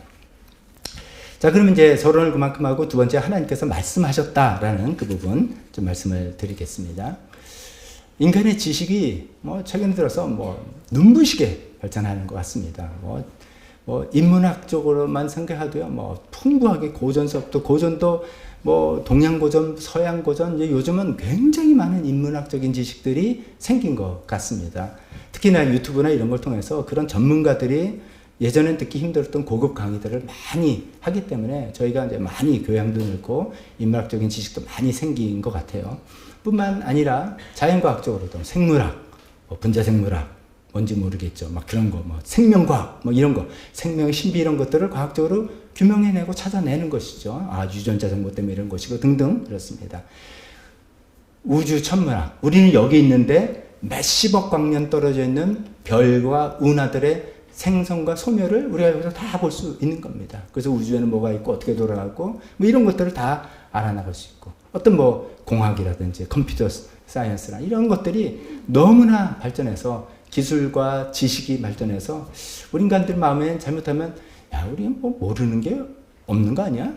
자, 그러면 이제 서론을 그만큼 하고 두 번째 하나님께서 말씀하셨다라는 그 부분 좀 말씀을 드리겠습니다. 인간의 지식이 최근 들어서 눈부시게 발전하는 것 같습니다. 인문학적으로만 생각해도요, 풍부하게 고전도 동양고전, 서양고전, 요즘은 굉장히 많은 인문학적인 지식들이 생긴 것 같습니다. 특히나 유튜브나 이런 걸 통해서 그런 전문가들이 예전엔 듣기 힘들었던 고급 강의들을 많이 하기 때문에 저희가 이제 많이 교양도 늘고 인문학적인 지식도 많이 생긴 것 같아요. 뿐만 아니라 자연과학적으로도 생물학, 분자생물학, 뭔지 모르겠죠. 그런 거, 생명과학, 이런 거, 생명의 신비 이런 것들을 과학적으로 규명해내고 찾아내는 것이죠. 유전자 정보 때문에 이런 것이고 등등 그렇습니다. 우주 천문학, 우리는 여기 있는데 몇십억 광년 떨어져 있는 별과 운하들의 생성과 소멸을 우리가 여기서 다 볼 수 있는 겁니다. 그래서 우주에는 뭐가 있고 어떻게 돌아가고 이런 것들을 다 알아나갈 수 있고 어떤 공학이라든지 컴퓨터 사이언스나 이런 것들이 너무나 발전해서 기술과 지식이 발전해서 우리 인간들 마음에 잘못하면 우리 모르는 게 없는 거 아니야?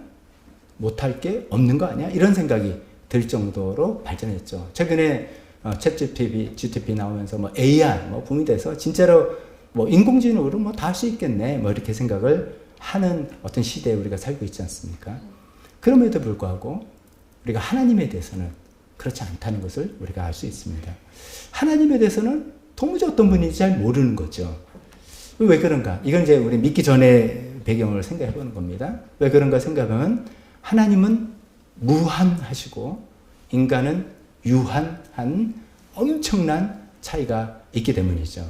못할 게 없는 거 아니야? 이런 생각이 들 정도로 발전했죠. 최근에 챗 GTP 나오면서 AR 붐이 돼서 진짜로 인공지능으로 다 할 수 있겠네 이렇게 생각을 하는 어떤 시대에 우리가 살고 있지 않습니까? 그럼에도 불구하고 우리가 하나님에 대해서는 그렇지 않다는 것을 우리가 알 수 있습니다. 하나님에 대해서는 도무지 어떤 분인지 잘 모르는 거죠. 왜 그런가? 이건 이제 우리 믿기 전에 배경을 생각해 보는 겁니다. 왜 그런가 생각하면 하나님은 무한하시고 인간은 유한한 엄청난 차이가 있기 때문이죠.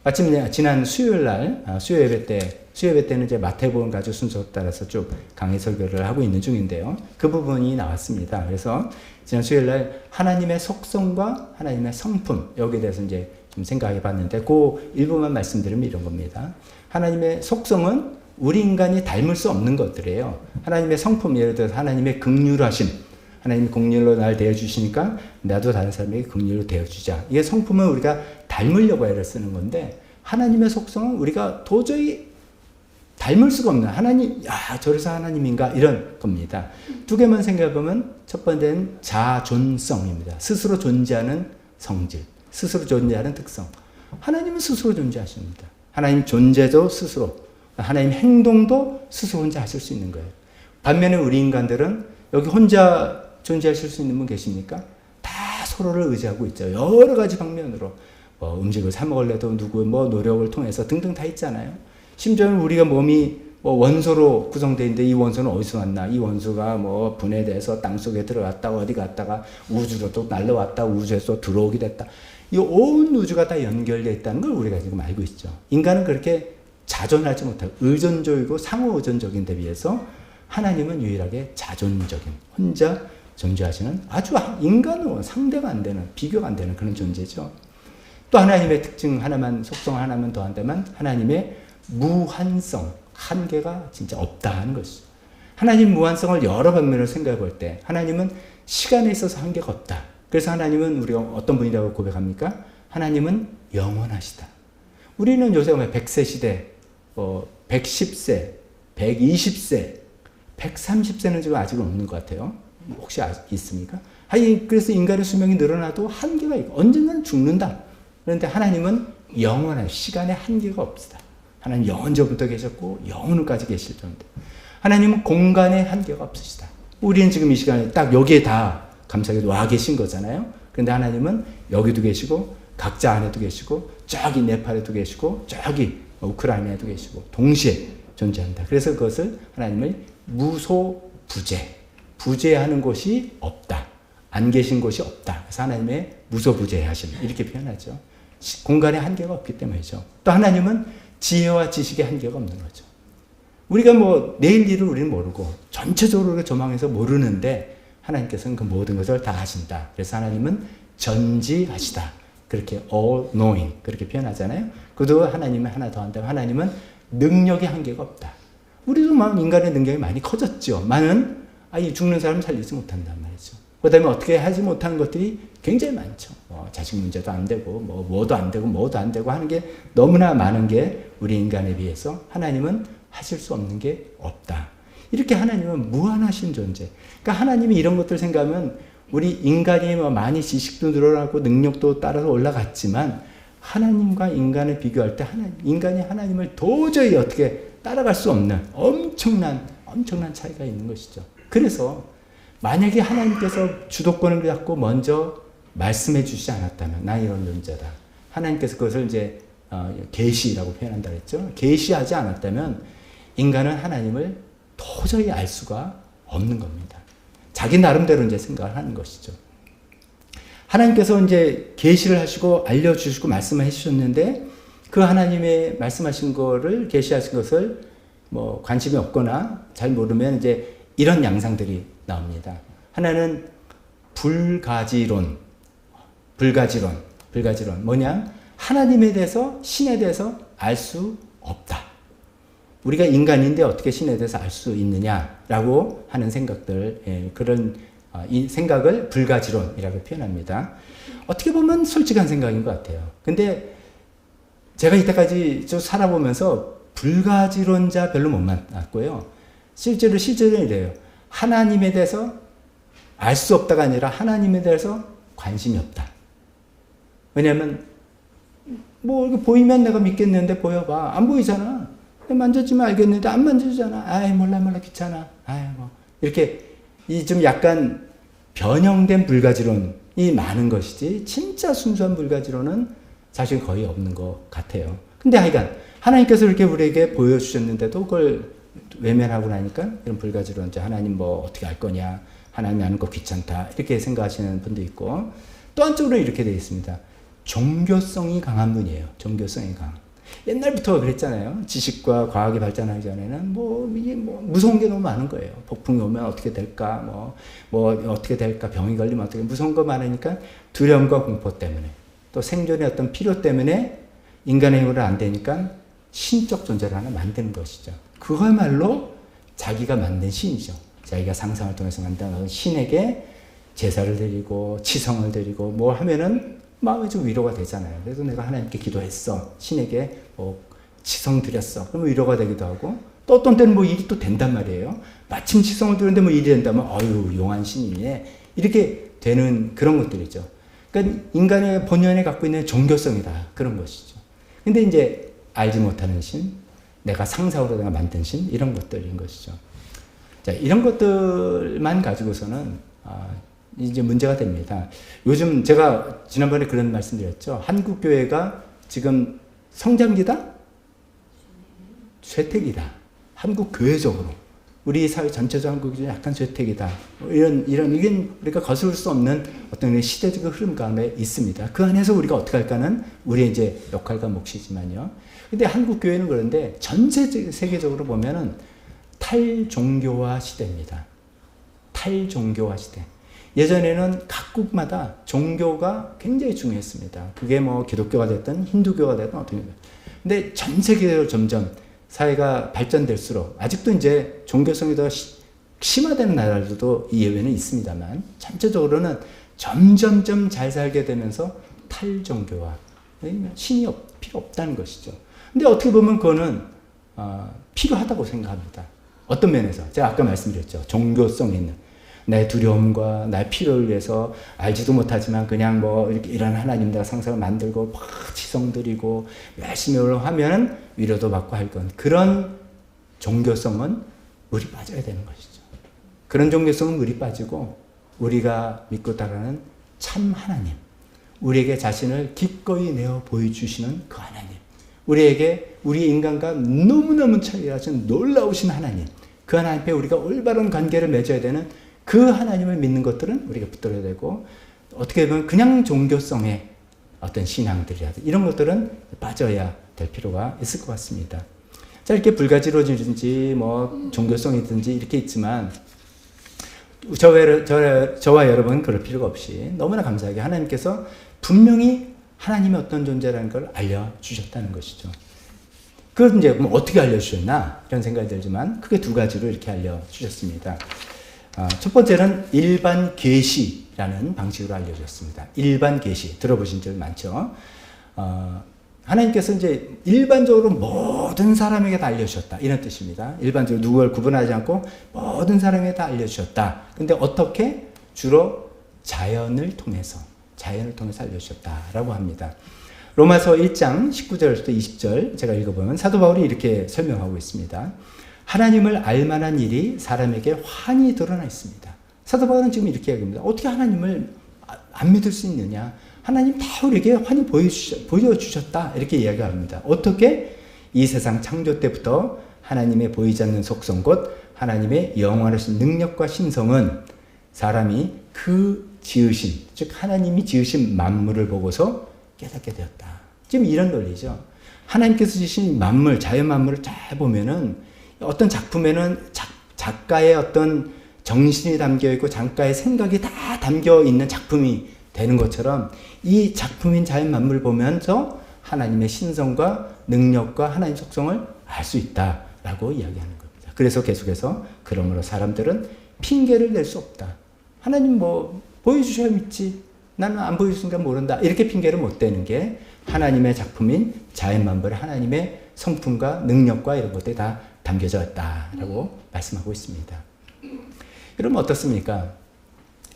마침 지난 수요일 날 수요 예배 때는 이제 마태복음 가지고 순서 따라서 쭉 강의 설교를 하고 있는 중인데요. 그 부분이 나왔습니다. 그래서 지난 수요일 날 하나님의 속성과 하나님의 성품 여기에 대해서 이제 좀 생각해 봤는데 그 일부만 말씀드리면 이런 겁니다. 하나님의 속성은 우리 인간이 닮을 수 없는 것들이에요. 하나님의 성품, 예를 들어서 하나님의 긍휼하심, 하나님이 긍휼로 날 대해주시니까 나도 다른 사람에게 긍휼로 대해주자. 이게 성품은 우리가 닮으려고 애를 쓰는 건데, 하나님의 속성은 우리가 도저히 닮을 수가 없는, 하나님, 야, 저래서 하나님인가? 이런 겁니다. 두 개만 생각해보면 첫 번째는 자존성입니다. 스스로 존재하는 성질, 스스로 존재하는 특성. 하나님은 스스로 존재하십니다. 하나님 존재도 스스로, 하나님 행동도 스스로 혼자 하실 수 있는 거예요. 반면에 우리 인간들은 여기 혼자 존재하실 수 있는 분 계십니까? 다 서로를 의지하고 있죠. 여러 가지 방면으로. 뭐 음식을 사 먹으려도 누구의 뭐 노력을 통해서 등등 다 있잖아요. 심지어는 우리가 몸이 뭐 원소로 구성되어 있는데 이 원소는 어디서 왔나? 이 원소가 뭐 분해돼서 땅속에 들어갔다 어디 갔다가 우주로 또 날라왔다 우주에서 들어오게 됐다. 이 온 우주가 다 연결되어 있다는 걸 우리가 지금 알고 있죠. 인간은 그렇게 자존하지 못하고 의존적이고 상호 의존적인 데 비해서 하나님은 유일하게 자존적인, 혼자 존재하시는 아주 인간으로 상대가 안 되는, 비교가 안 되는 그런 존재죠. 또 하나님의 특징 하나만, 속성 하나만 더 한다면 하나님의 무한성, 한계가 진짜 없다 하는 것이죠. 하나님 무한성을 여러 방면으로 생각해 볼 때 하나님은 시간에 있어서 한계가 없다. 그래서 하나님은 우리가 어떤 분이라고 고백합니까? 하나님은 영원하시다. 우리는 요새 100세 시대, 110세, 120세, 130세는 지금 아직은 없는 것 같아요. 혹시 있습니까? 그래서 인간의 수명이 늘어나도 한계가 있고 언젠가는 죽는다. 그런데 하나님은 영원한 시간의 한계가 없으다. 하나님 영원전부터 계셨고 영원까지 계실 정도. 하나님은 공간의 한계가 없으시다. 우리는 지금 이 시간에 딱 여기에 다 감사하게도 와 계신 거잖아요. 그런데 하나님은 여기도 계시고 각자 안에도 계시고 저기 네팔에도 계시고 저기 우크라이나에도 계시고 동시에 존재한다. 그래서 그것을 하나님을 무소부재, 부재하는 곳이 없다. 안 계신 곳이 없다. 그래서 하나님의 무소부재하심 이렇게 표현하죠. 공간의 한계가 없기 때문이죠. 또 하나님은 지혜와 지식의 한계가 없는 거죠. 우리가 뭐 내일 일을 우리는 모르고 전체적으로 조망해서 모르는데 하나님께서는 그 모든 것을 다 하신다. 그래서 하나님은 전지하시다. 그렇게 all knowing 그렇게 표현하잖아요. 그도 하나님은 하나 더 한다면 하나님은 능력의 한계가 없다. 우리도 막 인간의 능력이 많이 커졌죠. 많은 죽는 사람 살리지 못한단 말이죠. 그 다음에 어떻게 하지 못하는 것들이 굉장히 많죠. 자식 문제도 안 되고 뭐도 안 되고 뭐도 안 되고 하는 게 너무나 많은 게 우리 인간에 비해서 하나님은 하실 수 없는 게 없다. 이렇게 하나님은 무한하신 존재. 그러니까 하나님이 이런 것들 생각하면 우리 인간이 많이 지식도 늘어나고 능력도 따라서 올라갔지만 하나님과 인간을 비교할 때 인간이 하나님을 도저히 어떻게 따라갈 수 없는 엄청난 차이가 있는 것이죠. 그래서 만약에 하나님께서 주도권을 잡고 먼저 말씀해 주시지 않았다면 나 이런 존재다. 하나님께서 그것을 이제 계시라고 표현한다 그랬죠. 계시하지 않았다면 인간은 하나님을 도저히 알 수가 없는 겁니다. 자기 나름대로 이제 생각을 하는 것이죠. 하나님께서 이제 계시를 하시고 알려주시고 말씀을 해주셨는데 그 하나님의 말씀하신 거를 계시하신 것을 뭐 관심이 없거나 잘 모르면 이제 이런 양상들이 나옵니다. 하나는 불가지론 뭐냐? 하나님에 대해서 신에 대해서 알 수 없다. 우리가 인간인데 어떻게 신에 대해서 알 수 있느냐라고 하는 생각들, 그런 이 생각을 불가지론이라고 표현합니다. 어떻게 보면 솔직한 생각인 것 같아요. 근데 제가 이때까지 좀 살아보면서 불가지론자 별로 못 만났고요. 실제로 이래요. 하나님에 대해서 알 수 없다가 아니라 하나님에 대해서 관심이 없다. 왜냐하면 뭐 이렇게 보이면 내가 믿겠는데 보여봐. 안 보이잖아. 만져주면 알겠는데 안 만져주잖아. 아이 몰라 귀찮아. 아이 뭐 이렇게 이 좀 약간 변형된 불가지론이 많은 것이지 진짜 순수한 불가지론은 사실 거의 없는 것 같아요. 근데 하여간 하나님께서 이렇게 우리에게 보여주셨는데도 그걸 외면하고 나니까 이런 불가지론, 하나님 뭐 어떻게 할 거냐, 하나님 아는 거 귀찮다 이렇게 생각하시는 분도 있고 또 한쪽으로 이렇게 되어 있습니다. 종교성이 강한 분이에요. 종교성이 강한. 옛날부터 그랬잖아요. 지식과 과학이 발전하기 전에는 이게 무서운 게 너무 많은 거예요. 폭풍이 오면 어떻게 될까, 어떻게 될까, 병이 걸리면 어떻게, 무서운 거 많으니까 두려움과 공포 때문에, 또 생존의 어떤 필요 때문에 인간의 힘으로 안 되니까 신적 존재를 하나 만드는 것이죠. 그거야말로 자기가 만든 신이죠. 자기가 상상을 통해서 만든 신에게 제사를 드리고 치성을 드리고 하면은 마음이 좀 위로가 되잖아요. 그래서 내가 하나님께 기도했어. 신에게 치성 드렸어. 그러면 위로가 되기도 하고, 또 어떤 때는 일이 또 된단 말이에요. 마침 치성을 드렸는데 일이 된다면, 용한 신이네. 이렇게 되는 그런 것들이죠. 그러니까 인간의 본연에 갖고 있는 종교성이다. 그런 것이죠. 근데 이제 알지 못하는 신, 내가 상상으로 내가 만든 신, 이런 것들인 것이죠. 자, 이런 것들만 가지고서는, 이제 문제가 됩니다. 요즘 제가 지난번에 그런 말씀 드렸죠. 한국 교회가 지금 성장기다? 쇠퇴기다. 한국 교회적으로. 우리 사회 전체적 한국이 약간 쇠퇴기다. 이건 우리가 거스를 수 없는 어떤 시대적 흐름 가운데 있습니다. 그 안에서 우리가 어떻게 할까는 우리의 이제 역할과 몫이지만요. 근데 한국 교회는 그런데 전 세계적으로 보면은 탈종교화 시대입니다. 탈종교화 시대. 예전에는 각국마다 종교가 굉장히 중요했습니다. 그게 기독교가 됐든 힌두교가 됐든 어떤 거. 근데 전 세계적으로 점점 사회가 발전될수록 아직도 이제 종교성이 더 심화되는 나라들도 이 예외는 있습니다만 전체적으로는 점점점 잘 살게 되면서 탈종교화. 신이 필요 없다는 것이죠. 근데 어떻게 보면 그거는 필요하다고 생각합니다. 어떤 면에서 제가 아까 말씀드렸죠. 종교성이 있는 내 두려움과 나의 필요를 위해서 알지도 못하지만 그냥 이렇게 이런 하나님 내가 상상을 만들고 막 치성드리고 열심히 하면 위로도 받고 할 건 그런 종교성은 물이 빠져야 되는 것이죠. 그런 종교성은 물이 빠지고 우리가 믿고 따르는 참 하나님, 우리에게 자신을 기꺼이 내어 보여주시는 그 하나님, 우리에게 우리 인간과 너무너무 차이하신 놀라우신 하나님, 그 하나님 앞에 우리가 올바른 관계를 맺어야 되는 그 하나님을 믿는 것들은 우리가 붙들어야 되고, 어떻게 보면 그냥 종교성의 어떤 신앙들이라든지 이런 것들은 빠져야 될 필요가 있을 것 같습니다. 자, 이렇게 불가지로든지 종교성이든지 이렇게 있지만 저와 여러분 그럴 필요가 없이 너무나 감사하게 하나님께서 분명히 하나님의 어떤 존재라는 걸 알려주셨다는 것이죠. 그걸 이제 어떻게 알려주셨나 이런 생각이 들지만 크게 두 가지로 이렇게 알려주셨습니다. 첫 번째는 일반 계시라는 방식으로 알려졌습니다. 일반 계시 들어보신 적 많죠. 하나님께서 이제 일반적으로 모든 사람에게 다 알려주셨다 이런 뜻입니다. 일반적으로 누구를 구분하지 않고 모든 사람에게 다 알려주셨다. 근데 어떻게? 주로 자연을 통해서 알려주셨다라고 합니다. 로마서 1장 19절부터 20절 제가 읽어보면 사도 바울이 이렇게 설명하고 있습니다. 하나님을 알만한 일이 사람에게 환히 드러나 있습니다. 사도 바울은 지금 이렇게 얘기합니다. 어떻게 하나님을 안 믿을 수 있느냐? 하나님 다 우리에게 환히 보여주셨다. 이렇게 이야기합니다. 어떻게? 이 세상 창조 때부터 하나님의 보이지 않는 속성 곧 하나님의 영원하신 능력과 신성은 사람이 그 지으신, 즉 하나님이 지으신 만물을 보고서 깨닫게 되었다. 지금 이런 논리죠. 하나님께서 지으신 만물, 자연 만물을 잘 보면은 어떤 작품에는 작가의 어떤 정신이 담겨 있고 작가의 생각이 다 담겨 있는 작품이 되는 것처럼 이 작품인 자연 만물을 보면서 하나님의 신성과 능력과 하나님의 속성을 알 수 있다라고 이야기하는 겁니다. 그래서 계속해서 그러므로 사람들은 핑계를 낼 수 없다. 하나님 보여주셔야 믿지. 나는 안 보여주니까 모른다. 이렇게 핑계를 못 대는 게 하나님의 작품인 자연 만물의 하나님의 성품과 능력과 이런 것들이 다 담겨져 있다라고 말씀하고 있습니다. 여러분 어떻습니까?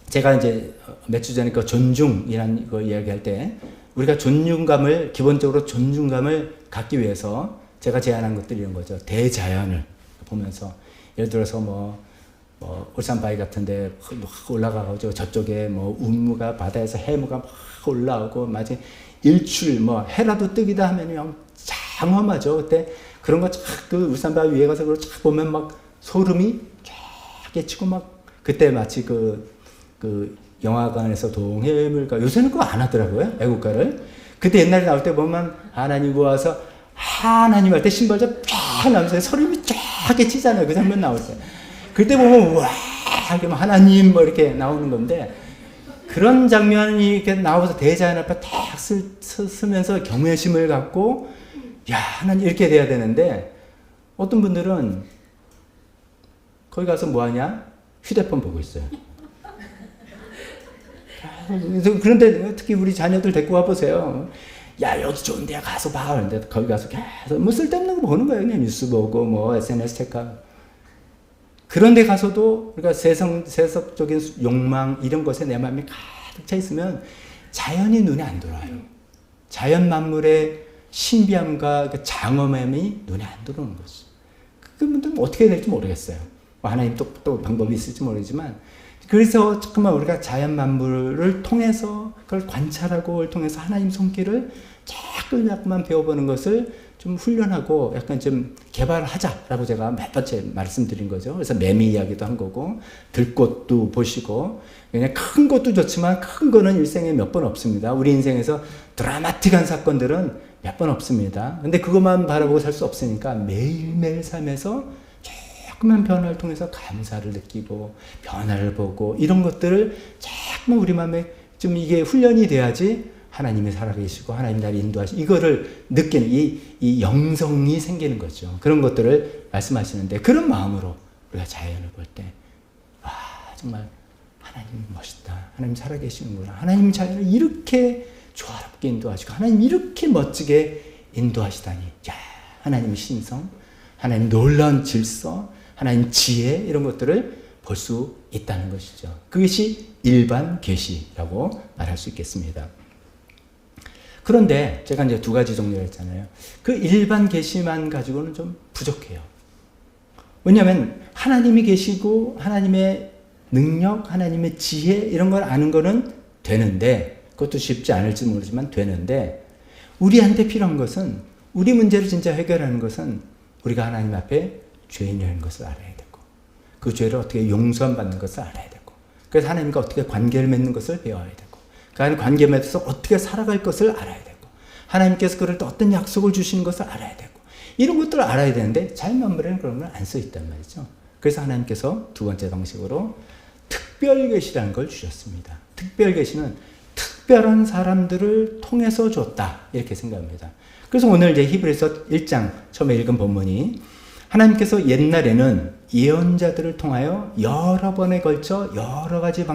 제가 이제 몇 주 전에 그 존중이라는 거 이야기할 때 우리가 기본적으로 존중감을 갖기 위해서 제가 제안한 것들이 이런 거죠. 대자연을 보면서 예를 들어서 울산 바위 같은데 막 올라가가지고 저쪽에 운무가 바다에서 해무가 막 올라오고 마치 일출 해라도 뜨기다 하면 그냥 장엄하죠. 그때 그런 거 그 울산 바위 위에 가서 그걸 쫙 보면 막 소름이 쫙 끼치고 막 그때 마치 그 영화관에서 동해물가 요새는 그거 안 하더라고요. 애국가를. 그때 옛날에 나올 때 보면 하나님 모아서 하나님 할 때 신발자 쫙 나면서 소름이 쫙 끼치잖아요. 그 장면 나올 때. 그때 보면 와 하나님 뭐 이렇게 나오는 건데 그런 장면이 이렇게 나와서 대자연 앞에 탁 서면서 경외심을 갖고 야 하나님 이렇게 돼야 되는데 어떤 분들은 거기 가서 뭐 하냐? 휴대폰 보고 있어요. 그런데 특히 우리 자녀들 데리고 와보세요. 야 여기 좋은 데 가서 봐. 그런데 거기 가서 계속 뭐 쓸데없는 거 보는 거예요. 그냥 뉴스 보고 뭐 SNS 체크하고. 그런 데 가서도 우리가 세속적인 욕망 이런 것에 내 마음이 가득 차 있으면 자연이 눈에 안 들어와요. 자연 만물의 신비함과 그 장엄함이 눈에 안 들어오는 거죠. 그분들은 어떻게 해야 될지 모르겠어요. 하나님 또 방법이 있을지 모르지만 그래서 조금만 우리가 자연 만물을 통해서 그걸 관찰하고 그걸 통해서 하나님 손길을 자꾸만 배워보는 것을 좀 훈련하고 약간 좀 개발하자라고 제가 몇 번째 말씀드린 거죠. 그래서 매미 이야기도 한 거고 들꽃도 보시고 그냥 큰 것도 좋지만 큰 거는 일생에 몇 번 없습니다. 우리 인생에서 드라마틱한 사건들은 몇 번 없습니다. 근데 그것만 바라보고 살 수 없으니까 매일매일 삶에서 조금만 변화를 통해서 감사를 느끼고 변화를 보고 이런 것들을 자꾸만 우리 마음에 좀 이게 훈련이 돼야지 하나님이 살아계시고 하나님 나를 인도하시고 이거를 느끼는 이 영성이 생기는 거죠. 그런 것들을 말씀하시는데 그런 마음으로 우리가 자연을 볼 때 와 정말 하나님 멋있다. 하나님 살아계시는구나. 하나님 자연을 이렇게 조화롭게 인도하시고 하나님 이렇게 멋지게 인도하시다니 야 하나님의 신성 하나님 놀라운 질서 하나님 지혜 이런 것들을 볼 수 있다는 것이죠. 그것이 일반 계시라고 말할 수 있겠습니다. 그런데 제가 이제 두 가지 종류를 했잖아요. 그 일반 계시만 가지고는 좀 부족해요. 왜냐하면 하나님이 계시고 하나님의 능력, 하나님의 지혜 이런 걸 아는 거는 되는데 그것도 쉽지 않을지 모르지만 되는데 우리한테 필요한 것은 우리 문제를 진짜 해결하는 것은 우리가 하나님 앞에 죄인이라는 것을 알아야 되고 그 죄를 어떻게 용서함 받는 것을 알아야 되고 그래서 하나님과 어떻게 관계를 맺는 것을 배워야 되고 그 관계 맺어서 어떻게 살아갈 것을 알아야 되고 하나님께서 그럴 때 어떤 약속을 주시는 것을 알아야 되고 이런 것들을 알아야 되는데 자연만물에는 그런 건 안 써 있단 말이죠. 그래서 하나님께서 두 번째 방식으로 특별계시라는 걸 주셨습니다. 특별계시는 특별한 사람들을 통해서 줬다 이렇게 생각합니다. 그래서 오늘 이제 히브리서 1장 처음에 읽은 본문이 하나님께서 옛날에는 예언자들을 통하여 여러 번에 걸쳐 여러 가지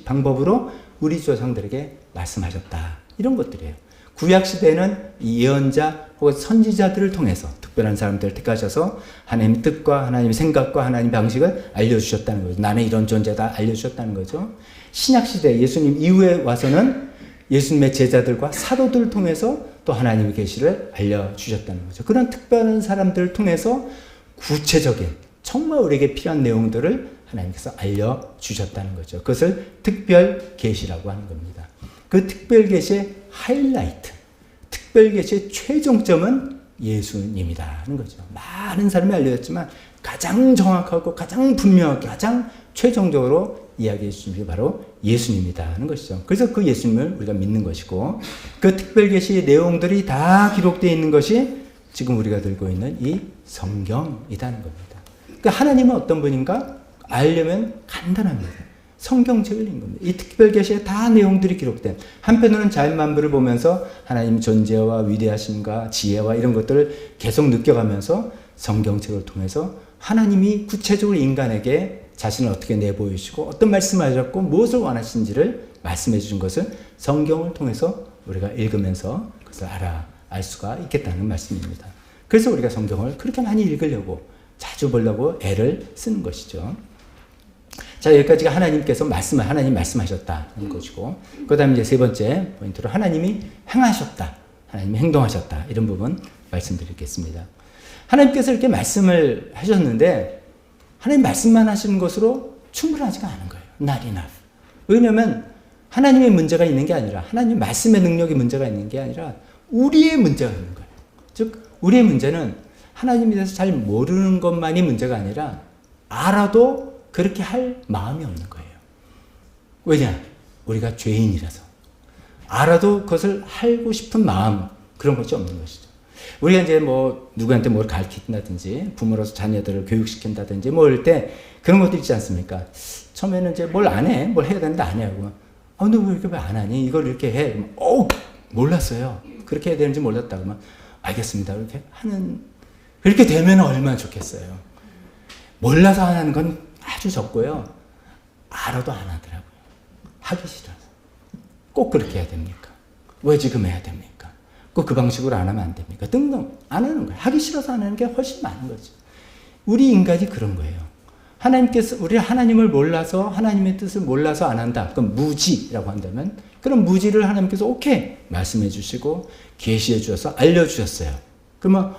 방법으로 우리 조상들에게 말씀하셨다. 이런 것들이에요. 구약시대에는 예언자 혹은 선지자들을 통해서 특별한 사람들을 택하셔서 하나님의 뜻과 하나님의 생각과 하나님의 방식을 알려주셨다는 거죠. 나는 이런 존재다 알려주셨다는 거죠. 신약시대 예수님 이후에 와서는 예수님의 제자들과 사도들을 통해서 또 하나님의 계시를 알려주셨다는 거죠. 그런 특별한 사람들을 통해서 구체적인 정말 우리에게 필요한 내용들을 하나님께서 알려주셨다는 거죠. 그것을 특별 계시라고 하는 겁니다. 그 특별 계시의 하이라이트, 특별 계시의 최종점은 예수님이다 하는 거죠. 많은 사람이 알려졌지만 가장 정확하고 가장 분명하게 가장 최종적으로 이야기해 주신 게 바로 예수님이다 하는 것이죠. 그래서 그 예수님을 우리가 믿는 것이고 그 특별 계시의 내용들이 다 기록되어 있는 것이 지금 우리가 들고 있는 이 성경이라는 겁니다. 그러니까 하나님은 어떤 분인가 알려면 간단합니다. 성경책을 읽는 겁니다. 이 특별 계시에 다 내용들이 기록된 한편으로는 자연만물을 보면서 하나님 존재와 위대하심과 지혜와 이런 것들을 계속 느껴가면서 성경책을 통해서 하나님이 구체적으로 인간에게 자신을 어떻게 내보이시고 어떤 말씀을 하셨고 무엇을 원하시는지를 말씀해 주신 것을 성경을 통해서 우리가 읽으면서 그것을 알 수가 있겠다는 말씀입니다. 그래서 우리가 성경을 그렇게 많이 읽으려고 자주 보려고 애를 쓰는 것이죠. 자, 여기까지가 하나님께서 하나님 말씀하셨다는 것이고, 그 다음에 이제 세 번째 포인트로 하나님이 행하셨다. 하나님이 행동하셨다. 이런 부분 말씀드리겠습니다. 하나님께서 이렇게 말씀을 하셨는데, 하나님 말씀만 하시는 것으로 충분하지가 않은 거예요. Not enough. 왜냐면, 하나님의 문제가 있는 게 아니라, 하나님 말씀의 능력이 문제가 있는 게 아니라, 우리의 문제가 있는 거예요. 즉, 우리의 문제는 하나님에 대해서 잘 모르는 것만이 문제가 아니라, 알아도 그렇게 할 마음이 없는 거예요. 왜냐? 우리가 죄인이라서. 알아도 그것을 하고 싶은 마음, 그런 것이 없는 것이죠. 우리가 이제 뭐 누구한테 뭘 가르친다든지 부모로서 자녀들을 교육시킨다든지 뭐 할 때 그런 것도 있지 않습니까? 처음에는 이제 뭘 안 해. 뭘 해야 되는데 안 해. 하고 너 왜 이렇게 안 하니? 이걸 이렇게 해. 몰랐어요. 그렇게 해야 되는지 몰랐다. 그러면 알겠습니다. 이렇게 하는, 그렇게 되면 얼마나 좋겠어요. 몰라서 안 하는 건 아주 적고요. 알아도 안 하더라고요. 하기 싫어서. 꼭 그렇게 해야 됩니까? 왜 지금 해야 됩니까? 꼭 그 방식으로 안 하면 안 됩니까? 등등 안 하는 거예요. 하기 싫어서 안 하는 게 훨씬 많은 거죠. 우리 인간이 그런 거예요. 하나님께서, 우리 하나님을 몰라서, 하나님의 뜻을 몰라서 안 한다. 그럼 무지라고 한다면, 그럼 무지를 하나님께서 오케이 말씀해 주시고 계시해 주셔서 알려주셨어요. 그러면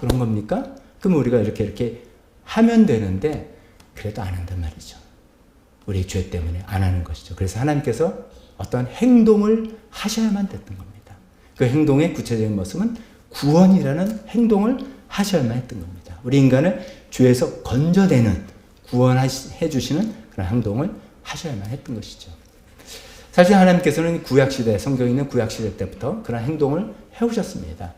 그런 겁니까? 그럼 우리가 이렇게 하면 되는데 그래도 안 한단 말이죠. 우리 죄 때문에 안 하는 것이죠. 그래서 하나님께서 어떤 행동을 하셔야만 됐던 겁니다. 그 행동의 구체적인 모습은 구원이라는 행동을 하셔야만 했던 겁니다. 우리 인간을 죄에서 건져내는, 구원해 주시는 그런 행동을 하셔야만 했던 것이죠. 사실 하나님께서는 구약시대, 성경에 있는 구약시대 때부터 그런 행동을 해오셨습니다.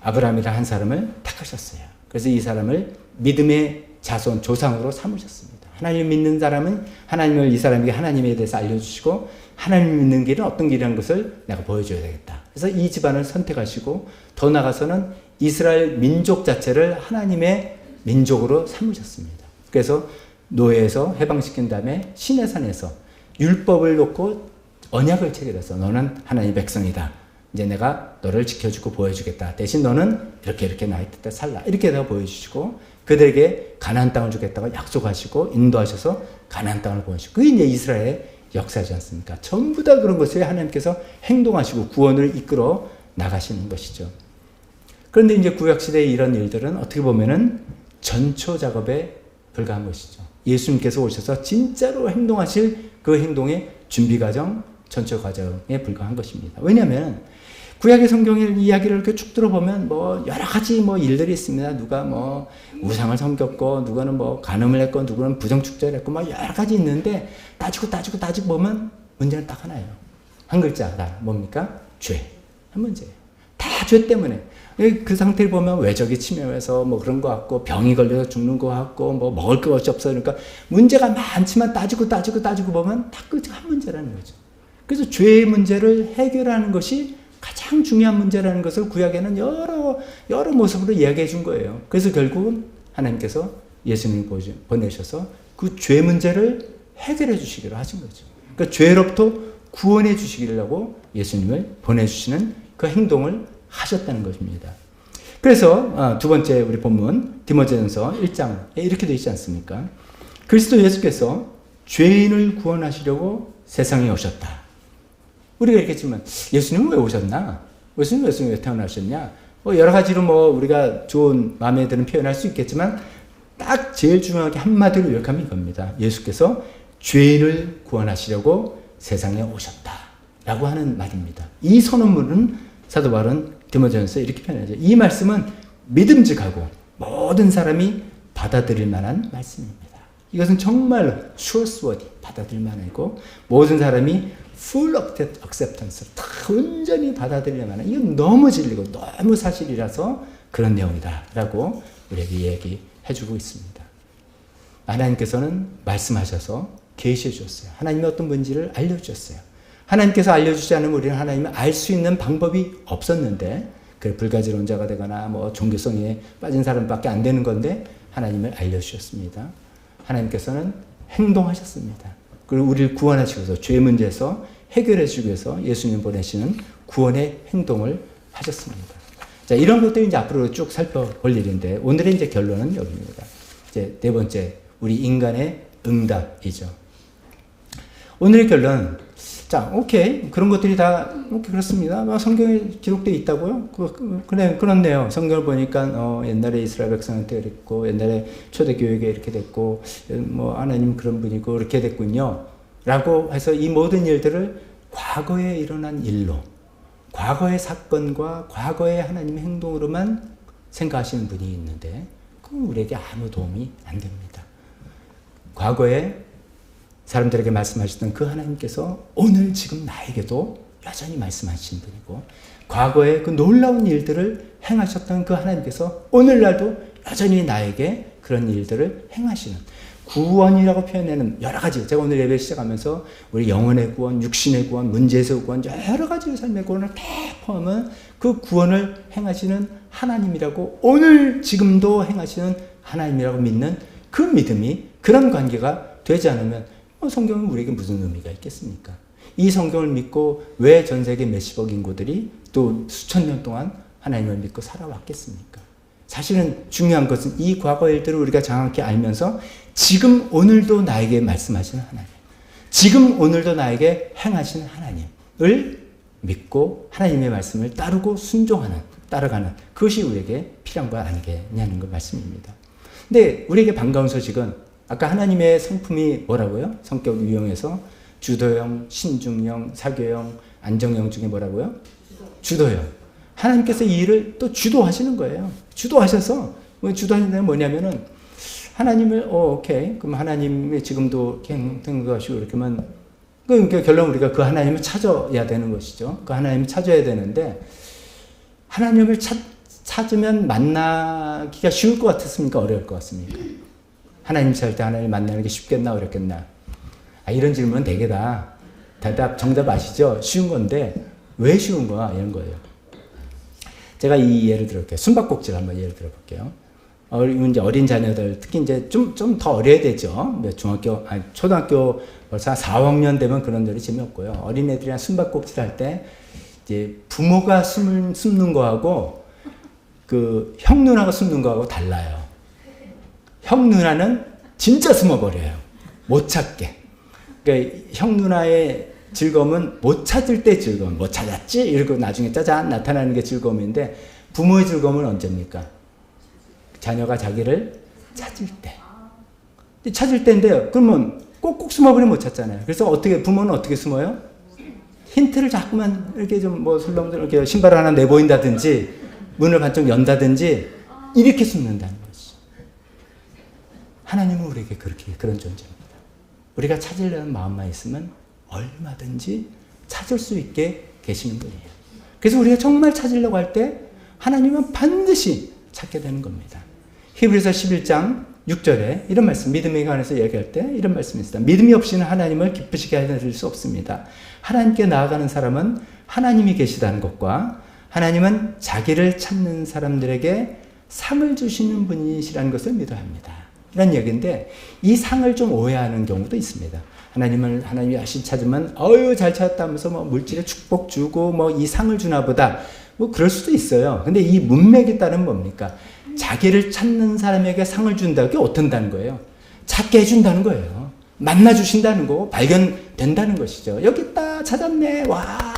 아브라함이라는 한 사람을 택하셨어요. 그래서 이 사람을 믿음의 자손, 조상으로 삼으셨습니다. 하나님을 믿는 사람은 하나님을, 이 사람에게 하나님에 대해서 알려주시고, 하나님 믿는 길은 어떤 길이라는 것을 내가 보여줘야 되겠다. 그래서 이 집안을 선택하시고, 더 나아가서는 이스라엘 민족 자체를 하나님의 민족으로 삼으셨습니다. 그래서 노예에서 해방시킨 다음에 시내산에서 율법을 놓고 언약을 체결해서 너는 하나님의 백성이다. 이제 내가 너를 지켜주고 보여주겠다. 대신 너는 이렇게 나의 뜻대로 살라. 이렇게 내가 보여주시고 그들에게 가나안 땅을 주겠다고 약속하시고 인도하셔서 가나안 땅을 보여주시고, 그게 이제 이스라엘의 역사지 않습니까? 전부 다 그런 것을 하나님께서 행동하시고 구원을 이끌어 나가시는 것이죠. 그런데 이제 구약시대의 이런 일들은 어떻게 보면은 전초 작업에 불과한 것이죠. 예수님께서 오셔서 진짜로 행동하실 그 행동의 준비 과정, 전초 과정에 불과한 것입니다. 왜냐하면 구약의 성경의 이야기를 이렇게 쭉 들어보면 뭐 여러 가지 뭐 일들이 있습니다. 누가 뭐 우상을 섬겼고, 누구는 뭐 간음을 했고, 누구는 부정축제를 했고, 뭐 여러 가지 있는데 따지고 보면 문제는 딱 하나예요. 한 글자다. 뭡니까? 죄. 한 문제예요. 다 죄 때문에. 그 상태를 보면 외적이 침해해서 뭐 그런 거 같고, 병이 걸려서 죽는 거 같고, 뭐 먹을 것이 없어. 그러니까 문제가 많지만 따지고 보면 다 그 한 문제라는 거죠. 그래서 죄의 문제를 해결하는 것이 가장 중요한 문제라는 것을 구약에는 여러 모습으로 이야기해 준 거예요. 그래서 결국은 하나님께서 예수님을 보내셔서 그 죄 문제를 해결해 주시기로 하신 거죠. 그러니까 죄로부터 구원해 주시기라고 예수님을 보내주시는 그 행동을 하셨다는 것입니다. 그래서 두 번째 우리 본문 디모데전서 1장에 이렇게 되어 있지 않습니까? 그리스도 예수께서 죄인을 구원하시려고 세상에 오셨다. 우리가 얘기했지만 예수님은 왜 오셨나? 예수님은 왜 태어나셨냐? 뭐 여러 가지로 뭐 우리가 좋은 마음에 드는 표현할 수 있겠지만 딱 제일 중요하게 한마디로 요약하면 이겁니다. 예수께서 죄인을 구원하시려고 세상에 오셨다라고 하는 말입니다. 이 선언문은 사도 바울은 디모데전서에 이렇게 표현하죠. 이 말씀은 믿음직하고 모든 사람이 받아들일 만한 말씀입니다. 이것은 정말 trustworthy, 받아들일 만하고 모든 사람이 full of acceptance, 다 온전히 받아들일 만한, 이건 너무 진리고 너무 사실이라서 그런 내용이다라고 우리에게 얘기해주고 있습니다. 하나님께서는 말씀하셔서 계시해 주셨어요. 하나님의 어떤 뭔지를 알려주셨어요. 하나님께서 알려주지 않으면 우리는 하나님을 알 수 있는 방법이 없었는데, 그 불가지론자가 되거나 뭐 종교성에 빠진 사람밖에 안 되는 건데 하나님을 알려주셨습니다. 하나님께서는 행동하셨습니다. 그리고 우리를 구원하시고서 죄 문제에서 해결해 주기 위해서 예수님 보내시는 구원의 행동을 하셨습니다. 자, 이런 것들이 이제 앞으로 쭉 살펴볼 일인데, 오늘의 이제 결론은 여기입니다. 이제 네 번째, 우리 인간의 응답이죠. 오늘의 결론, 자, 오케이. 그런 것들이 다, 오케이, 그렇습니다. 성경에 기록되어 있다고요? 그렇네요. 성경을 보니까, 옛날에 이스라엘 백성한테 그랬고, 옛날에 초대교회가 이렇게 됐고, 뭐, 하나님 그런 분이고, 이렇게 됐군요. 라고 해서 이 모든 일들을 과거에 일어난 일로, 과거의 사건과 과거의 하나님의 행동으로만 생각하시는 분이 있는데, 그건 우리에게 아무 도움이 안 됩니다. 과거에 사람들에게 말씀하셨던 그 하나님께서 오늘 지금 나에게도 여전히 말씀하신 분이고 과거에 그 놀라운 일들을 행하셨던 그 하나님께서 오늘날도 여전히 나에게 그런 일들을 행하시는 구원이라고 표현하는 여러 가지, 제가 오늘 예배 시작하면서 우리 영혼의 구원, 육신의 구원, 문제에서 구원, 여러 가지 삶의 구원을 다 포함한 그 구원을 행하시는 하나님이라고, 오늘 지금도 행하시는 하나님이라고 믿는 그 믿음이, 그런 관계가 되지 않으면 성경은 우리에게 무슨 의미가 있겠습니까? 이 성경을 믿고 왜 전 세계 몇십억 인구들이 또 수천 년 동안 하나님을 믿고 살아왔겠습니까? 사실은 중요한 것은 이 과거 일들을 우리가 정확히 알면서 지금 오늘도 나에게 말씀하시는 하나님, 지금 오늘도 나에게 행하시는 하나님을 믿고 하나님의 말씀을 따르고 순종하는, 따라가는, 그것이 우리에게 필요한 거 아니겠냐는 그 말씀입니다. 근데 우리에게 반가운 소식은 아까 하나님의 성품이 뭐라고요? 성격 유형에서 주도형, 신중형, 사교형, 안정형 중에 뭐라고요? 주도형. 하나님께서 이 일을 또 주도하시는 거예요. 주도하셔서, 주도하시는 게 뭐냐면은 하나님을 오케이, 그럼 하나님이 지금도 행동하시고 이렇게 하면, 그러니까 결론 우리가 그 하나님을 찾아야 되는 것이죠. 그 하나님을 찾아야 되는데, 하나님을 찾으면 만나기가 쉬울 것 같았습니까? 어려울 것 같습니까? 하나님 찾을 때 하나님 만나는 게 쉽겠나 어렵겠나? 이런 질문은 되게다. 정답 아시죠? 쉬운 건데 왜 쉬운 거야? 이런 거예요. 제가 이 예를 들어볼게요. 숨바꼭질 한번 예를 들어볼게요. 이제 어린 자녀들, 특히 이제 좀 더 어려야 되죠. 초등학교 벌써 4, 5학년 되면 그런 들이 재미없고요. 어린애들이랑 숨바꼭질 할 때 이제 부모가 숨는 거하고 그 형 누나가 숨는 거하고 달라요. 형 누나는 진짜 숨어버려요. 못 찾게. 그러니까 형 누나의 즐거움은 못 찾을 때 즐거움. 못 찾았지? 이러고 나중에 짜잔 나타나는 게 즐거움인데, 부모의 즐거움은 언제입니까? 자녀가 자기를 찾을 때. 찾을 때인데요. 그러면 꼭꼭 숨어버리면 못 찾잖아요. 그래서 부모는 어떻게 숨어요? 힌트를 자꾸만 이렇게 좀 술렁술렁 이렇게 신발을 하나 내보인다든지, 문을 반쪽 연다든지, 이렇게 숨는다는 것이죠. 하나님은 우리에게 그런 존재입니다. 우리가 찾으려는 마음만 있으면 얼마든지 찾을 수 있게 계시는 분이에요. 그래서 우리가 정말 찾으려고 할 때 하나님은 반드시 찾게 되는 겁니다. 히브리서 11장 6절에 이런 말씀, 믿음에 관해서 얘기할 때 이런 말씀이 있습니다. 믿음이 없이는 하나님을 기쁘시게 하실 수 없습니다. 하나님께 나아가는 사람은 하나님이 계시다는 것과 하나님은 자기를 찾는 사람들에게 상을 주시는 분이시라는 것을 믿어야 합니다. 이런 얘기인데, 이 상을 좀 오해하는 경우도 있습니다. 하나님이 열심히 찾으면 잘 찾았다면서 물질의 축복 주고 이 상을 주나 보다, 그럴 수도 있어요. 근데 이 문맥에 따른 뭡니까? 자기를 찾는 사람에게 상을 준다는 게 어떤다는 거예요? 찾게 해준다는 거예요. 만나주신다는 거, 발견된다는 것이죠. 여기 있다, 찾았네, 와,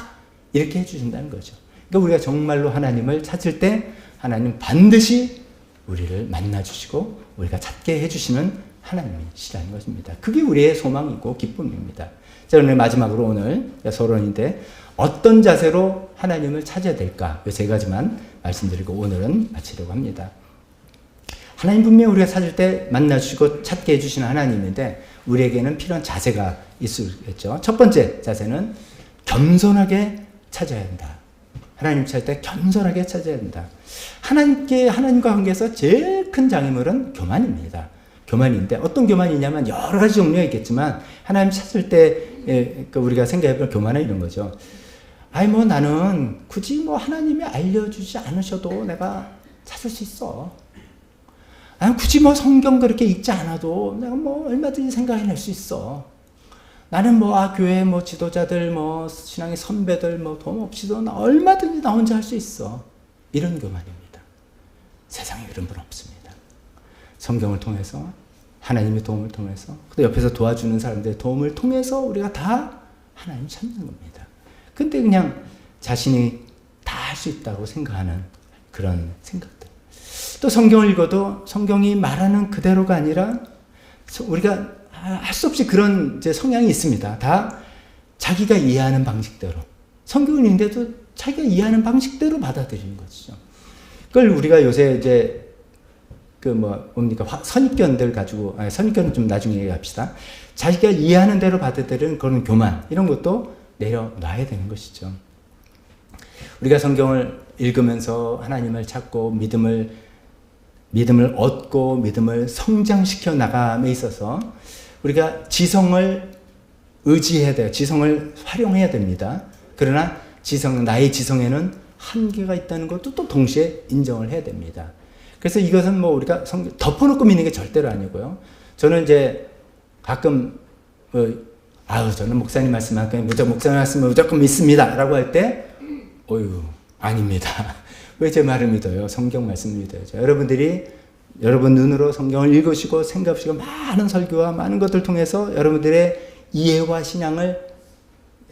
이렇게 해주신다는 거죠. 그러니까 우리가 정말로 하나님을 찾을 때 하나님 반드시 우리를 만나주시고 우리가 찾게 해주시는 하나님이시라는 것입니다. 그게 우리의 소망이고 기쁨입니다. 자, 오늘 마지막으로 오늘 서론인데, 어떤 자세로 하나님을 찾아야 될까? 이 세 가지만 말씀드리고 오늘은 마치려고 합니다. 하나님 분명히 우리가 찾을 때 만나주시고 찾게 해주시는 하나님인데, 우리에게는 필요한 자세가 있겠죠. 첫 번째 자세는 겸손하게 찾아야 한다. 하나님 찾을 때 겸손하게 찾아야 된다. 하나님과 관계에서 제일 큰 장애물은 교만입니다. 교만인데, 어떤 교만이냐면 여러 가지 종류가 있겠지만, 하나님 찾을 때 우리가 생각해보면 교만은 이런 거죠. 나는 굳이 하나님이 알려주지 않으셔도 내가 찾을 수 있어. 굳이 성경 그렇게 읽지 않아도 내가 얼마든지 생각해낼 수 있어. 나는 교회 지도자들 신앙의 선배들 도움 없이도 나 얼마든지 나 혼자 할 수 있어. 이런 교만입니다. 세상에 그런 분 없습니다. 성경을 통해서, 하나님의 도움을 통해서, 또 옆에서 도와주는 사람들의 도움을 통해서 우리가 다 하나님 찾는 겁니다. 근데 그냥 자신이 다 할 수 있다고 생각하는 그런 생각들. 또 성경을 읽어도 성경이 말하는 그대로가 아니라 우리가 할 수 없이 그런 성향이 있습니다. 다 자기가 이해하는 방식대로. 성경을 읽는데도 자기가 이해하는 방식대로 받아들이는 것이죠. 그걸 우리가 요새 선입견들 가지고, 선입견은 좀 나중에 얘기합시다. 자기가 이해하는 대로 받아들이는 그런 교만, 이런 것도 내려놔야 되는 것이죠. 우리가 성경을 읽으면서 하나님을 찾고 믿음을 얻고 믿음을 성장시켜 나감에 있어서 우리가 지성을 의지해야 돼요. 지성을 활용해야 됩니다. 그러나 나의 지성에는 한계가 있다는 것도 또 동시에 인정을 해야 됩니다. 그래서 이것은 뭐 우리가 덮어놓고 믿는 게 절대로 아니고요. 저는 이제 가끔 저는 목사님 말씀하니까 목사님 말씀을 무조건 믿습니다 라고 할 때 아닙니다. 왜 제 말을 믿어요? 성경 말씀을 믿어야죠. 여러분 눈으로 성경을 읽으시고 생각하시고 많은 설교와 많은 것들 통해서 여러분들의 이해와 신앙을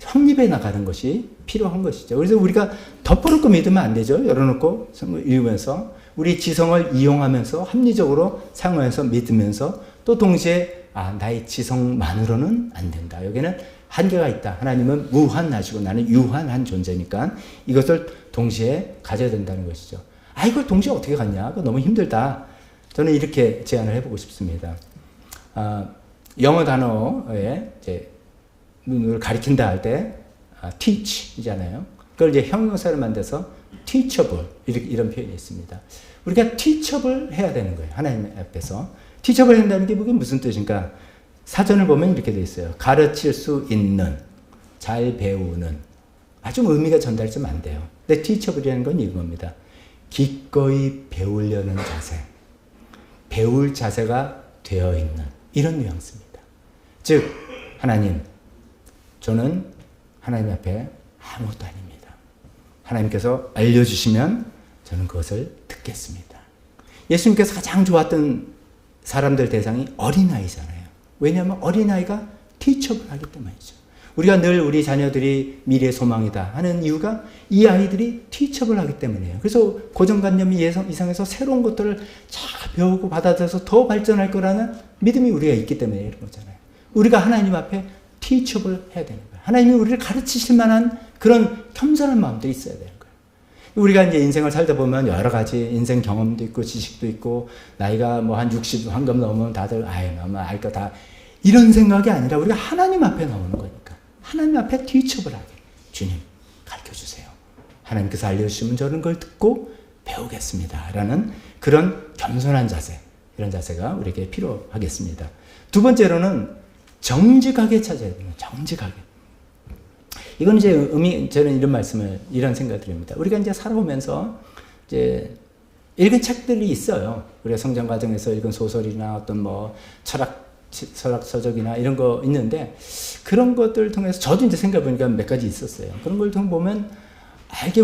확립해 나가는 것이 필요한 것이죠. 그래서 우리가 덮어놓고 믿으면 안 되죠. 열어놓고 읽으면서 우리 지성을 이용하면서 합리적으로 사용하면서 믿으면서 또 동시에 나의 지성만으로는 안 된다. 여기는 한계가 있다. 하나님은 무한하시고 나는 유한한 존재니까 이것을 동시에 가져야 된다는 것이죠. 이걸 동시에 어떻게 갖냐? 그거 너무 힘들다. 저는 이렇게 제안을 해보고 싶습니다. 영어 단어에 이제 눈을 가리킨다 할 때 teach이잖아요. 그걸 이제 형용사를 만들어서 teachable 이런 표현이 있습니다. 우리가 teachable 해야 되는 거예요. 하나님 앞에서. teachable 한다는 게 무슨 뜻인가? 사전을 보면 이렇게 되어 있어요. 가르칠 수 있는, 잘 배우는. 좀 의미가 전달이 좀 안 돼요. 근데 teachable이라는 건 이겁니다. 기꺼이 배우려는 자세. 배울 자세가 되어 있는 이런 뉘앙스입니다. 즉 하나님, 저는 하나님 앞에 아무것도 아닙니다. 하나님께서 알려주시면 저는 그것을 듣겠습니다. 예수님께서 가장 좋았던 사람들 대상이 어린아이잖아요. 왜냐하면 어린아이가 티처블하기 때문이죠. 우리가 늘 우리 자녀들이 미래의 소망이다 하는 이유가 이 아이들이 티처블하기 때문이에요. 그래서 고정관념이 이상해서 새로운 것들을 잘 배우고 받아들여서 더 발전할 거라는 믿음이 우리가 있기 때문에 이런 거잖아요. 우리가 하나님 앞에 티처블 해야 되는 거예요. 하나님이 우리를 가르치실 만한 그런 겸손한 마음도 있어야 되는 거예요. 우리가 이제 인생을 살다 보면 여러 가지 인생 경험도 있고 지식도 있고 나이가 뭐 한 60 환갑 넘으면 다들 너무 알 거 다 이런 생각이 아니라 우리가 하나님 앞에 나오는 거니까 하나님 앞에 티처블하게 주님 가르쳐주세요. 하나님께서 알려주시면 저는 그걸 듣고 배우겠습니다. 라는 그런 겸손한 자세, 이런 자세가 우리에게 필요하겠습니다. 두 번째로는 정직하게 찾아야 됩니다. 정직하게. 이건 이제 저는 이런 생각을 드립니다. 우리가 이제 살아오면서 이제 읽은 책들이 있어요. 우리가 성장 과정에서 읽은 소설이나 어떤 뭐 철학 서적이나 이런 거 있는데 그런 것들을 통해서 저도 이제 생각해보니까 몇 가지 있었어요. 그런 걸 통해 보면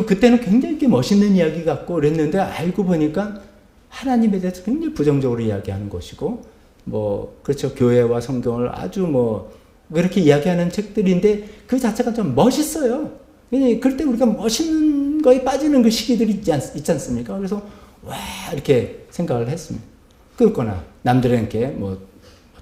그때는 굉장히 멋있는 이야기 같고 그랬는데 알고 보니까 하나님에 대해서 굉장히 부정적으로 이야기하는 것이고 뭐 그렇죠. 교회와 성경을 아주 뭐 그렇게 이야기하는 책들인데 그 자체가 좀 멋있어요. 그럴 때 우리가 멋있는 거에 빠지는 그 시기들이 있지 않습니까? 그래서 와 이렇게 생각을 했습니다. 그렇거나 남들에게 뭐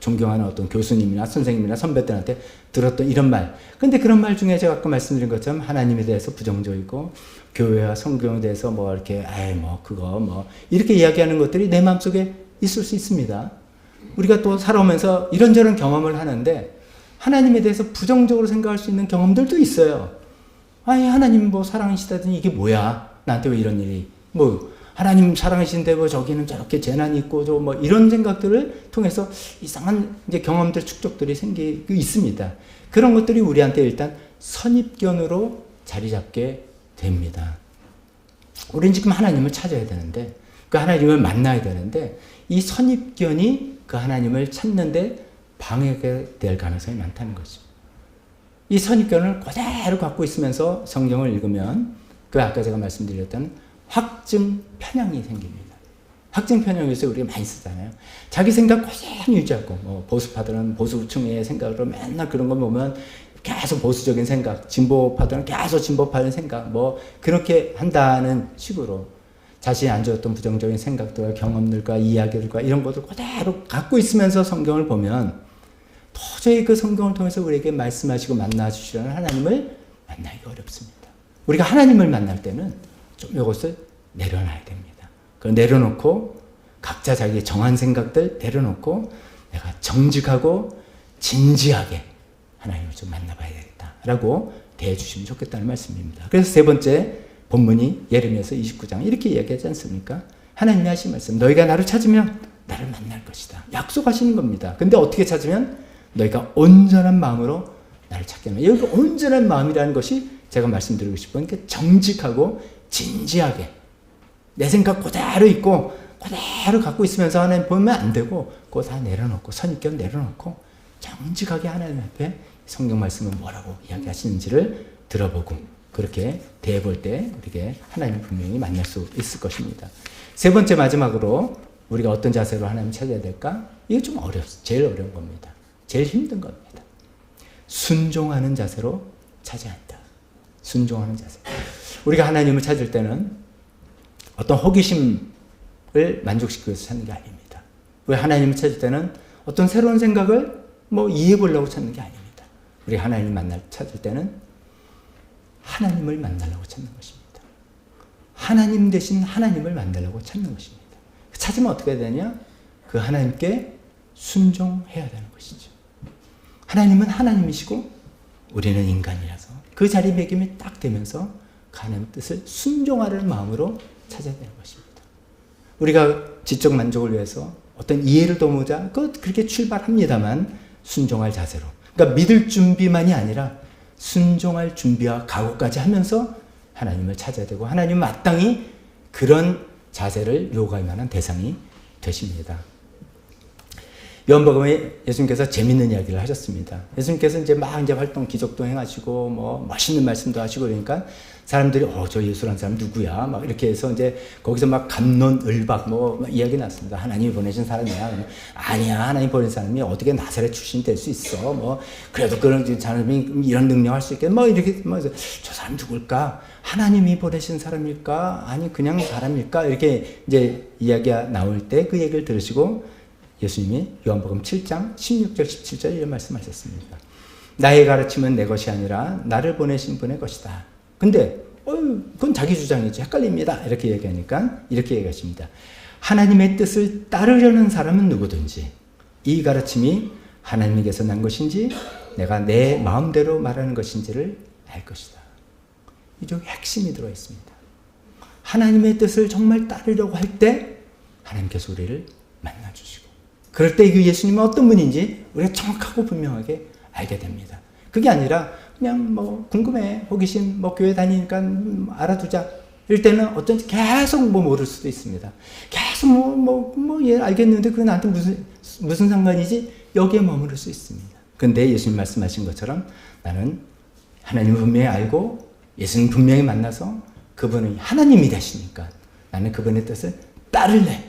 존경하는 어떤 교수님이나 선생님이나 선배들한테 들었던 이런 말. 근데 그런 말 중에 제가 아까 말씀드린 것처럼 하나님에 대해서 부정적이고 교회와 성경에 대해서 뭐 이렇게 이렇게 이야기하는 것들이 내 마음속에 있을 수 있습니다. 우리가 또 살아오면서 이런저런 경험을 하는데 하나님에 대해서 부정적으로 생각할 수 있는 경험들도 있어요. 하나님 뭐 사랑이시다더니 이게 뭐야? 나한테 왜 이런 일이? 하나님 사랑하신데 뭐 저기는 저렇게 재난이 있고 뭐 이런 생각들을 통해서 이상한 이제 경험들, 축적들이 생기고 있습니다. 그런 것들이 우리한테 일단 선입견으로 자리 잡게 됩니다. 우리는 지금 하나님을 찾아야 되는데, 그 하나님을 만나야 되는데, 이 선입견이 그 하나님을 찾는데 방해가 될 가능성이 많다는 거죠. 이 선입견을 그대로 갖고 있으면서 성경을 읽으면, 아까 제가 말씀드렸던 확증 편향이 생깁니다. 확증 편향에서 우리가 많이 쓰잖아요. 자기 생각 고스란히 유지하고, 보수파들은 보수층의 생각으로 맨날 그런 거 보면 계속 보수적인 생각, 진보파들은 계속 진보파의 생각, 그렇게 한다는 식으로 자신이 안 좋았던 부정적인 생각들과 경험들과 이야기들과 이런 것들 그대로 갖고 있으면서 성경을 보면 도저히 그 성경을 통해서 우리에게 말씀하시고 만나주시려는 하나님을 만나기가 어렵습니다. 우리가 하나님을 만날 때는 좀 이것을 내려놔야 됩니다. 그걸 내려놓고 각자 자기 정한 생각들 내려놓고 내가 정직하고 진지하게 하나님을 좀 만나봐야 되겠다라고 대해주시면 좋겠다는 말씀입니다. 그래서 세 번째 본문이 예레미야서 29장 이렇게 이야기하지 않습니까? 하나님이 하신 말씀, 너희가 나를 찾으면 나를 만날 것이다. 약속하시는 겁니다. 근데 어떻게 찾으면? 너희가 온전한 마음으로 나를 찾게 하면, 여기 온전한 마음이라는 것이 제가 말씀드리고 싶은 게 정직하고 진지하게 내 생각 그대로 있고 그대로 갖고 있으면서 하나님 보면 안 되고 그거 다 내려놓고 선입견 내려놓고 정직하게 하나님 앞에 성경 말씀은 뭐라고 이야기하시는지를 들어보고 그렇게 대해볼 때 우리에게 하나님을 분명히 만날 수 있을 것입니다. 세 번째 마지막으로 우리가 어떤 자세로 하나님을 찾아야 될까? 이게 좀 제일 어려운 겁니다. 제일 힘든 겁니다. 순종하는 자세로 찾아야 한다. 순종하는 자세. 우리가 하나님을 찾을 때는 어떤 호기심을 만족시키기 위해서 찾는 게 아닙니다. 왜 하나님을 찾을 때는 어떤 새로운 생각을 이해해 보려고 찾는 게 아닙니다. 우리 하나님을 찾을 때는 하나님을 만나려고 찾는 것입니다. 하나님 대신 하나님을 만나려고 찾는 것입니다. 찾으면 어떻게 되냐? 그 하나님께 순종해야 되는 것이죠. 하나님은 하나님이시고 우리는 인간이라서 그 자리 매김이 딱 되면서 그 하나님의 뜻을 순종하려는 마음으로 찾아야 되는 것입니다. 우리가 지적 만족을 위해서 어떤 이해를 도모자 그렇게 출발합니다만 순종할 자세로, 그러니까 믿을 준비만이 아니라 순종할 준비와 각오까지 하면서 하나님을 찾아야 되고 하나님은 마땅히 그런 자세를 요구할 만한 대상이 되십니다. 요한복음에 예수님께서 재밌는 이야기를 하셨습니다. 예수님께서 이제 활동 기적도 행하시고 멋있는 말씀도 하시고 그러니까 사람들이 저 예수라는 사람 누구야? 이렇게 해서 이제 거기서 갑론을박 이야기 났습니다. 하나님이 보내신 사람이야. 아니야, 하나님 보낸 사람이 어떻게 나사렛 출신이 될 수 있어? 그래도 그런 사람이 이런 능력할 수 있겠? 이렇게 저 사람 누굴까? 하나님이 보내신 사람일까? 아니 그냥 사람일까? 이렇게 이제 이야기가 나올 때 그 얘기를 들으시고 예수님이 요한복음 7장 16절 17절 이런 말씀하셨습니다. 나의 가르침은 내 것이 아니라 나를 보내신 분의 것이다. 근데 그건 자기 주장이지 헷갈립니다. 이렇게 얘기하니까 이렇게 얘기하십니다. 하나님의 뜻을 따르려는 사람은 누구든지 이 가르침이 하나님에게서 난 것인지 내가 내 마음대로 말하는 것인지를 알 것이다. 이쪽에 핵심이 들어있습니다. 하나님의 뜻을 정말 따르려고 할 때 하나님께서 우리를 만나주시고 그럴 때 그 예수님은 어떤 분인지 우리가 정확하고 분명하게 알게 됩니다. 그게 아니라 그냥 궁금해, 호기심, 교회 다니니까 알아두자. 이럴 때는 어쩐지 계속 모를 수도 있습니다. 계속 얘 알겠는데 그게 나한테 무슨 상관이지? 여기에 머무를 수 있습니다. 근데 예수님 말씀하신 것처럼 나는 하나님을 분명히 알고 예수님 분명히 만나서 그분은 하나님이 되시니까 나는 그분의 뜻을 따를래,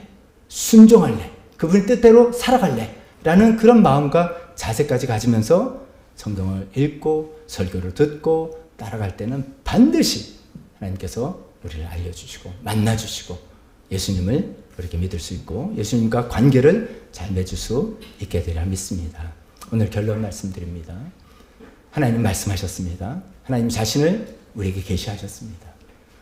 순종할래, 그분의 뜻대로 살아갈래 라는 그런 마음과 자세까지 가지면서 성경을 읽고 설교를 듣고 따라갈 때는 반드시 하나님께서 우리를 알려주시고 만나주시고 예수님을 그렇게 믿을 수 있고 예수님과 관계를 잘 맺을 수 있게 되리라 믿습니다. 오늘 결론 말씀드립니다. 하나님 말씀하셨습니다. 하나님 자신을 우리에게 계시하셨습니다.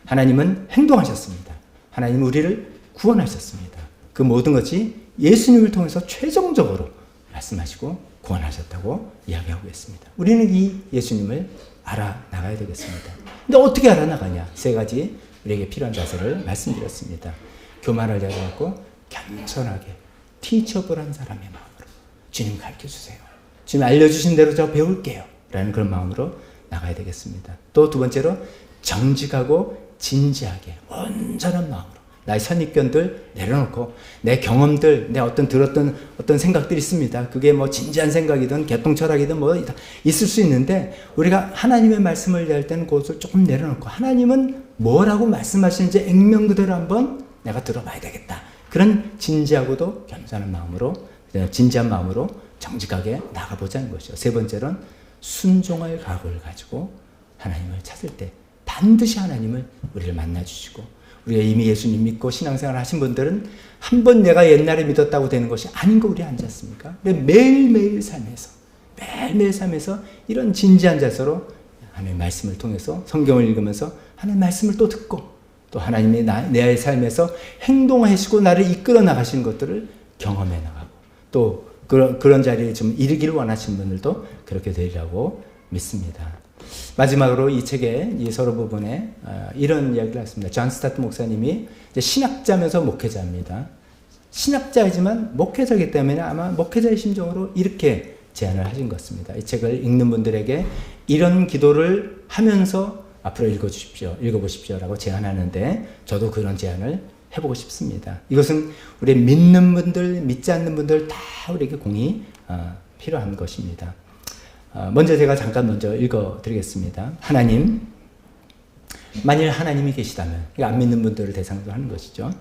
하나님은 행동하셨습니다. 하나님은 우리를 구원하셨습니다. 그 모든 것이 예수님을 통해서 최종적으로 말씀하시고 구원하셨다고 이야기하고 있습니다. 우리는 이 예수님을 알아나가야 되겠습니다. 근데 어떻게 알아나가냐? 세 가지 우리에게 필요한 자세를 말씀드렸습니다. 교만을 내려놓고 겸손하게 티처블한 사람의 마음으로 주님 가르쳐주세요. 주님 알려주신 대로 저 배울게요. 라는 그런 마음으로 나가야 되겠습니다. 또 두 번째로 정직하고 진지하게 온전한 마음으로 나의 선입견들 내려놓고 내 경험들, 내 들었던 어떤 생각들이 있습니다. 그게 진지한 생각이든 개통철학이든 있을 수 있는데 우리가 하나님의 말씀을 이해할 때는 그것을 조금 내려놓고 하나님은 뭐라고 말씀하시는지 액면 그대로 한번 내가 들어봐야 되겠다. 그런 진지하고도 겸손한 마음으로, 진지한 마음으로 정직하게 나가보자는 것이죠. 세 번째로는 순종할 각오를 가지고 하나님을 찾을 때 반드시 하나님을 우리를 만나주시고 우리가 이미 예수님 믿고 신앙생활 하신 분들은 한 번 내가 옛날에 믿었다고 되는 것이 아닌 거 우리 아니지 않습니까? 매일매일 삶에서 이런 진지한 자세로 하나님의 말씀을 통해서 성경을 읽으면서 하나님의 말씀을 또 듣고 또 하나님의 내 삶에서 행동하시고 나를 이끌어 나가시는 것들을 경험해 나가고 또 그런 자리에 좀 이르기를 원하시는 분들도 그렇게 되리라고 믿습니다. 마지막으로 이 책의 이 서로 부분에 이런 이야기를 했습니다. 존 스타트 목사님이 이제 신학자면서 목회자입니다. 신학자이지만 목회자이기 때문에 아마 목회자의 심정으로 이렇게 제안을 하신 것 같습니다. 이 책을 읽는 분들에게 이런 기도를 하면서 앞으로 읽어보십시오라고 제안하는데 저도 그런 제안을 해보고 싶습니다. 이것은 우리 믿는 분들, 믿지 않는 분들 다 우리에게 공이 필요한 것입니다. 먼저 제가 잠깐 읽어드리겠습니다. 하나님, 만일 하나님이 계시다면, 안 믿는 분들을 대상으로 하는 것이죠.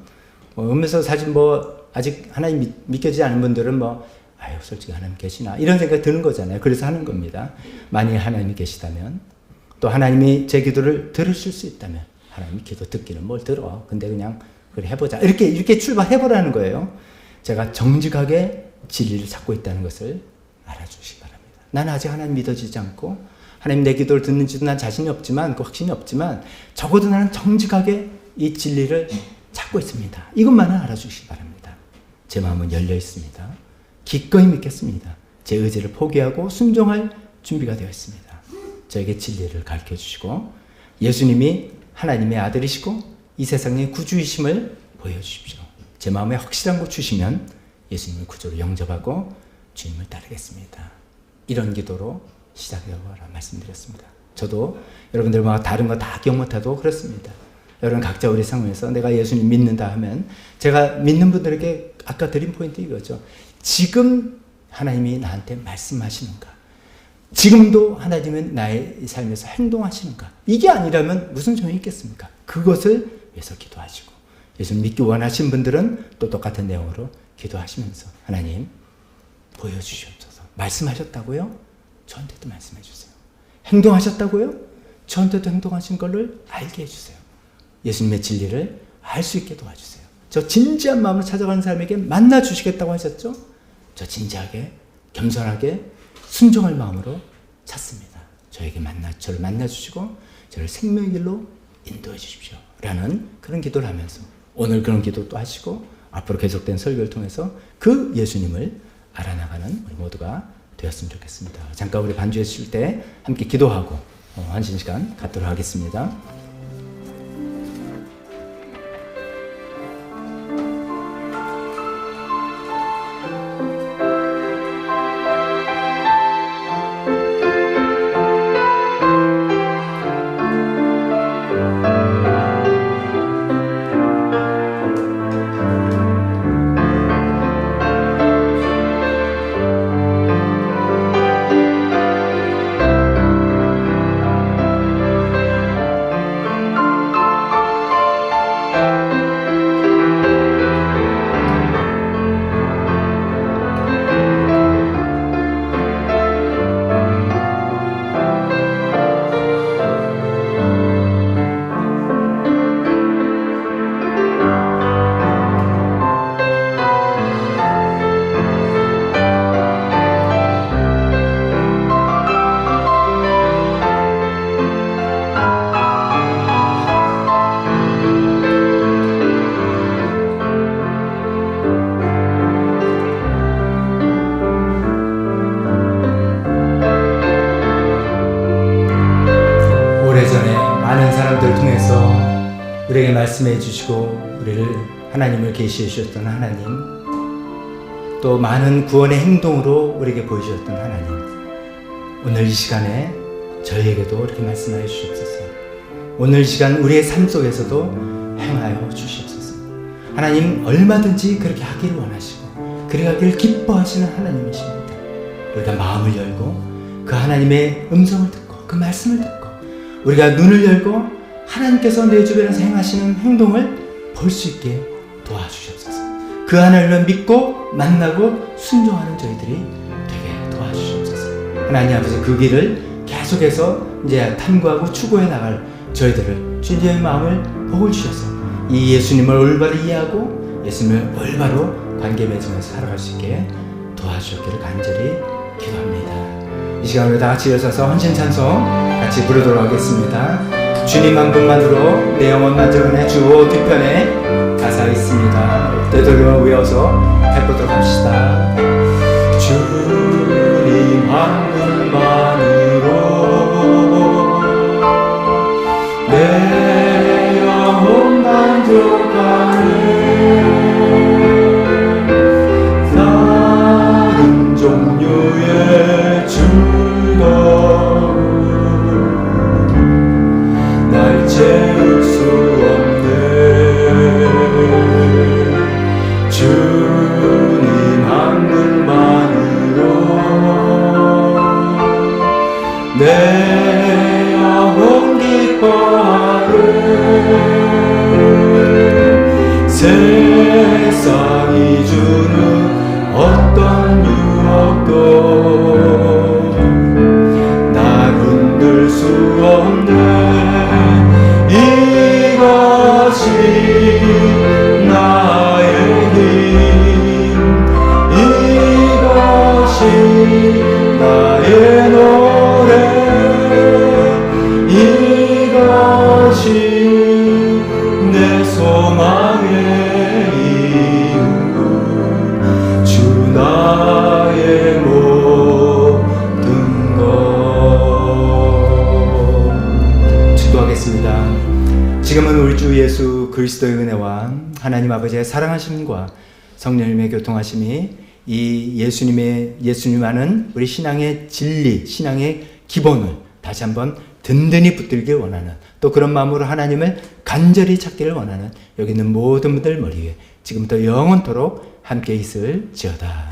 음에서 사실 아직 하나님 믿겨지지 않은 분들은 아유, 솔직히 하나님 계시나? 이런 생각이 드는 거잖아요. 그래서 하는 겁니다. 만일 하나님이 계시다면, 또 하나님이 제 기도를 들으실 수 있다면, 하나님이 기도 듣기는 뭘 들어. 근데 그냥, 그래, 해보자. 이렇게 출발해보라는 거예요. 제가 정직하게 진리를 찾고 있다는 것을 알아주시기 바랍니다. 나는 아직 하나님 믿어지지 않고, 하나님 내 기도를 듣는지도 난 자신이 없지만, 그 확신이 없지만, 적어도 나는 정직하게 이 진리를 찾고 있습니다. 이것만은 알아주시기 바랍니다. 제 마음은 열려 있습니다. 기꺼이 믿겠습니다. 제 의지를 포기하고 순종할 준비가 되어 있습니다. 저에게 진리를 가르쳐 주시고 예수님이 하나님의 아들이시고 이 세상의 구주이심을 보여주십시오. 제 마음에 확실한 것 주시면 예수님을 구주로 영접하고 주님을 따르겠습니다. 이런 기도로 시작해보라 말씀드렸습니다. 저도 여러분들과 다른 거 다 기억 못해도 그렇습니다. 여러분 각자 우리 상황에서 내가 예수님 믿는다 하면 제가 믿는 분들에게 아까 드린 포인트 이거죠. 지금 하나님이 나한테 말씀하시는가? 지금도 하나님은 나의 삶에서 행동하시는가? 이게 아니라면 무슨 소용이 있겠습니까? 그것을 위해서 기도하시고 예수님 믿기 원하신 분들은 또 똑같은 내용으로 기도하시면서 하나님 보여주시옵소서. 말씀하셨다고요? 저한테도 말씀해 주세요. 행동하셨다고요? 저한테도 행동하신 것을 알게 해주세요. 예수님의 진리를 알 수 있게 도와주세요. 저 진지한 마음으로 찾아가는 사람에게 만나 주시겠다고 하셨죠? 저 진지하게 겸손하게 순종할 마음으로 찾습니다. 저를 만나 주시고 저를 생명의 길로 인도해 주십시오. 라는 그런 기도를 하면서 오늘 그런 기도 또 하시고 앞으로 계속된 설교를 통해서 그 예수님을 알아나가는 우리 모두가 되었으면 좋겠습니다. 잠깐 우리 반주해 주실 때 함께 기도하고 한신 시간 갖도록 하겠습니다. 우리에게 말씀해 주시고 우리를 하나님을 계시해 주셨던 하나님, 또 많은 구원의 행동으로 우리에게 보여주셨던 하나님, 오늘 이 시간에 저희에게도 이렇게 말씀하여 주시옵소서. 오늘 이 시간 우리의 삶 속에서도 행하여 주시옵소서. 하나님 얼마든지 그렇게 하기를 원하시고 그렇게 하기를 기뻐하시는 하나님이십니다. 우리가 마음을 열고 그 하나님의 음성을 듣고 그 말씀을 듣고 우리가 눈을 열고 하나님께서 내 주변에서 행하시는 행동을 볼 수 있게 도와주시옵소서. 그 하나님을 믿고 만나고 순종하는 저희들이 되게 도와주시옵소서. 하나님 아버지, 그 길을 계속해서 이제 탐구하고 추구해 나갈 저희들을 주님의 마음을 복을 주셔서 이 예수님을 올바로 이해하고 예수님을 올바로 관계 맺으면서 살아갈 수 있게 도와주셨기를 간절히 기도합니다. 이 시간으로 다 같이 일어서서 헌신 찬송 같이 부르도록 하겠습니다. 주님 한 분만으로 내 영혼 만족하네. 주오 뒤편에 가사 있습니다. 되도록 외워서 해보도록 합시다. 주님 한 분만으로 세상이 주는 어떤 유혹도 날 흔들 수 없네. 이것이 나의 힘, 이것이 나의 노래, 이것이 내 소망의 이유, 주 나의 모든 것. 기도하겠습니다. 지금은 우리 주 예수 그리스도의 은혜와 하나님 아버지의 사랑하심과 성령님의 교통하심이 이 예수님 아는 우리 신앙의 진리, 신앙의 기본을 다시 한번 든든히 붙들길 원하는, 또 그런 마음으로 하나님을 간절히 찾기를 원하는 여기 있는 모든 분들 머리 위에 지금부터 영원토록 함께 있을지어다.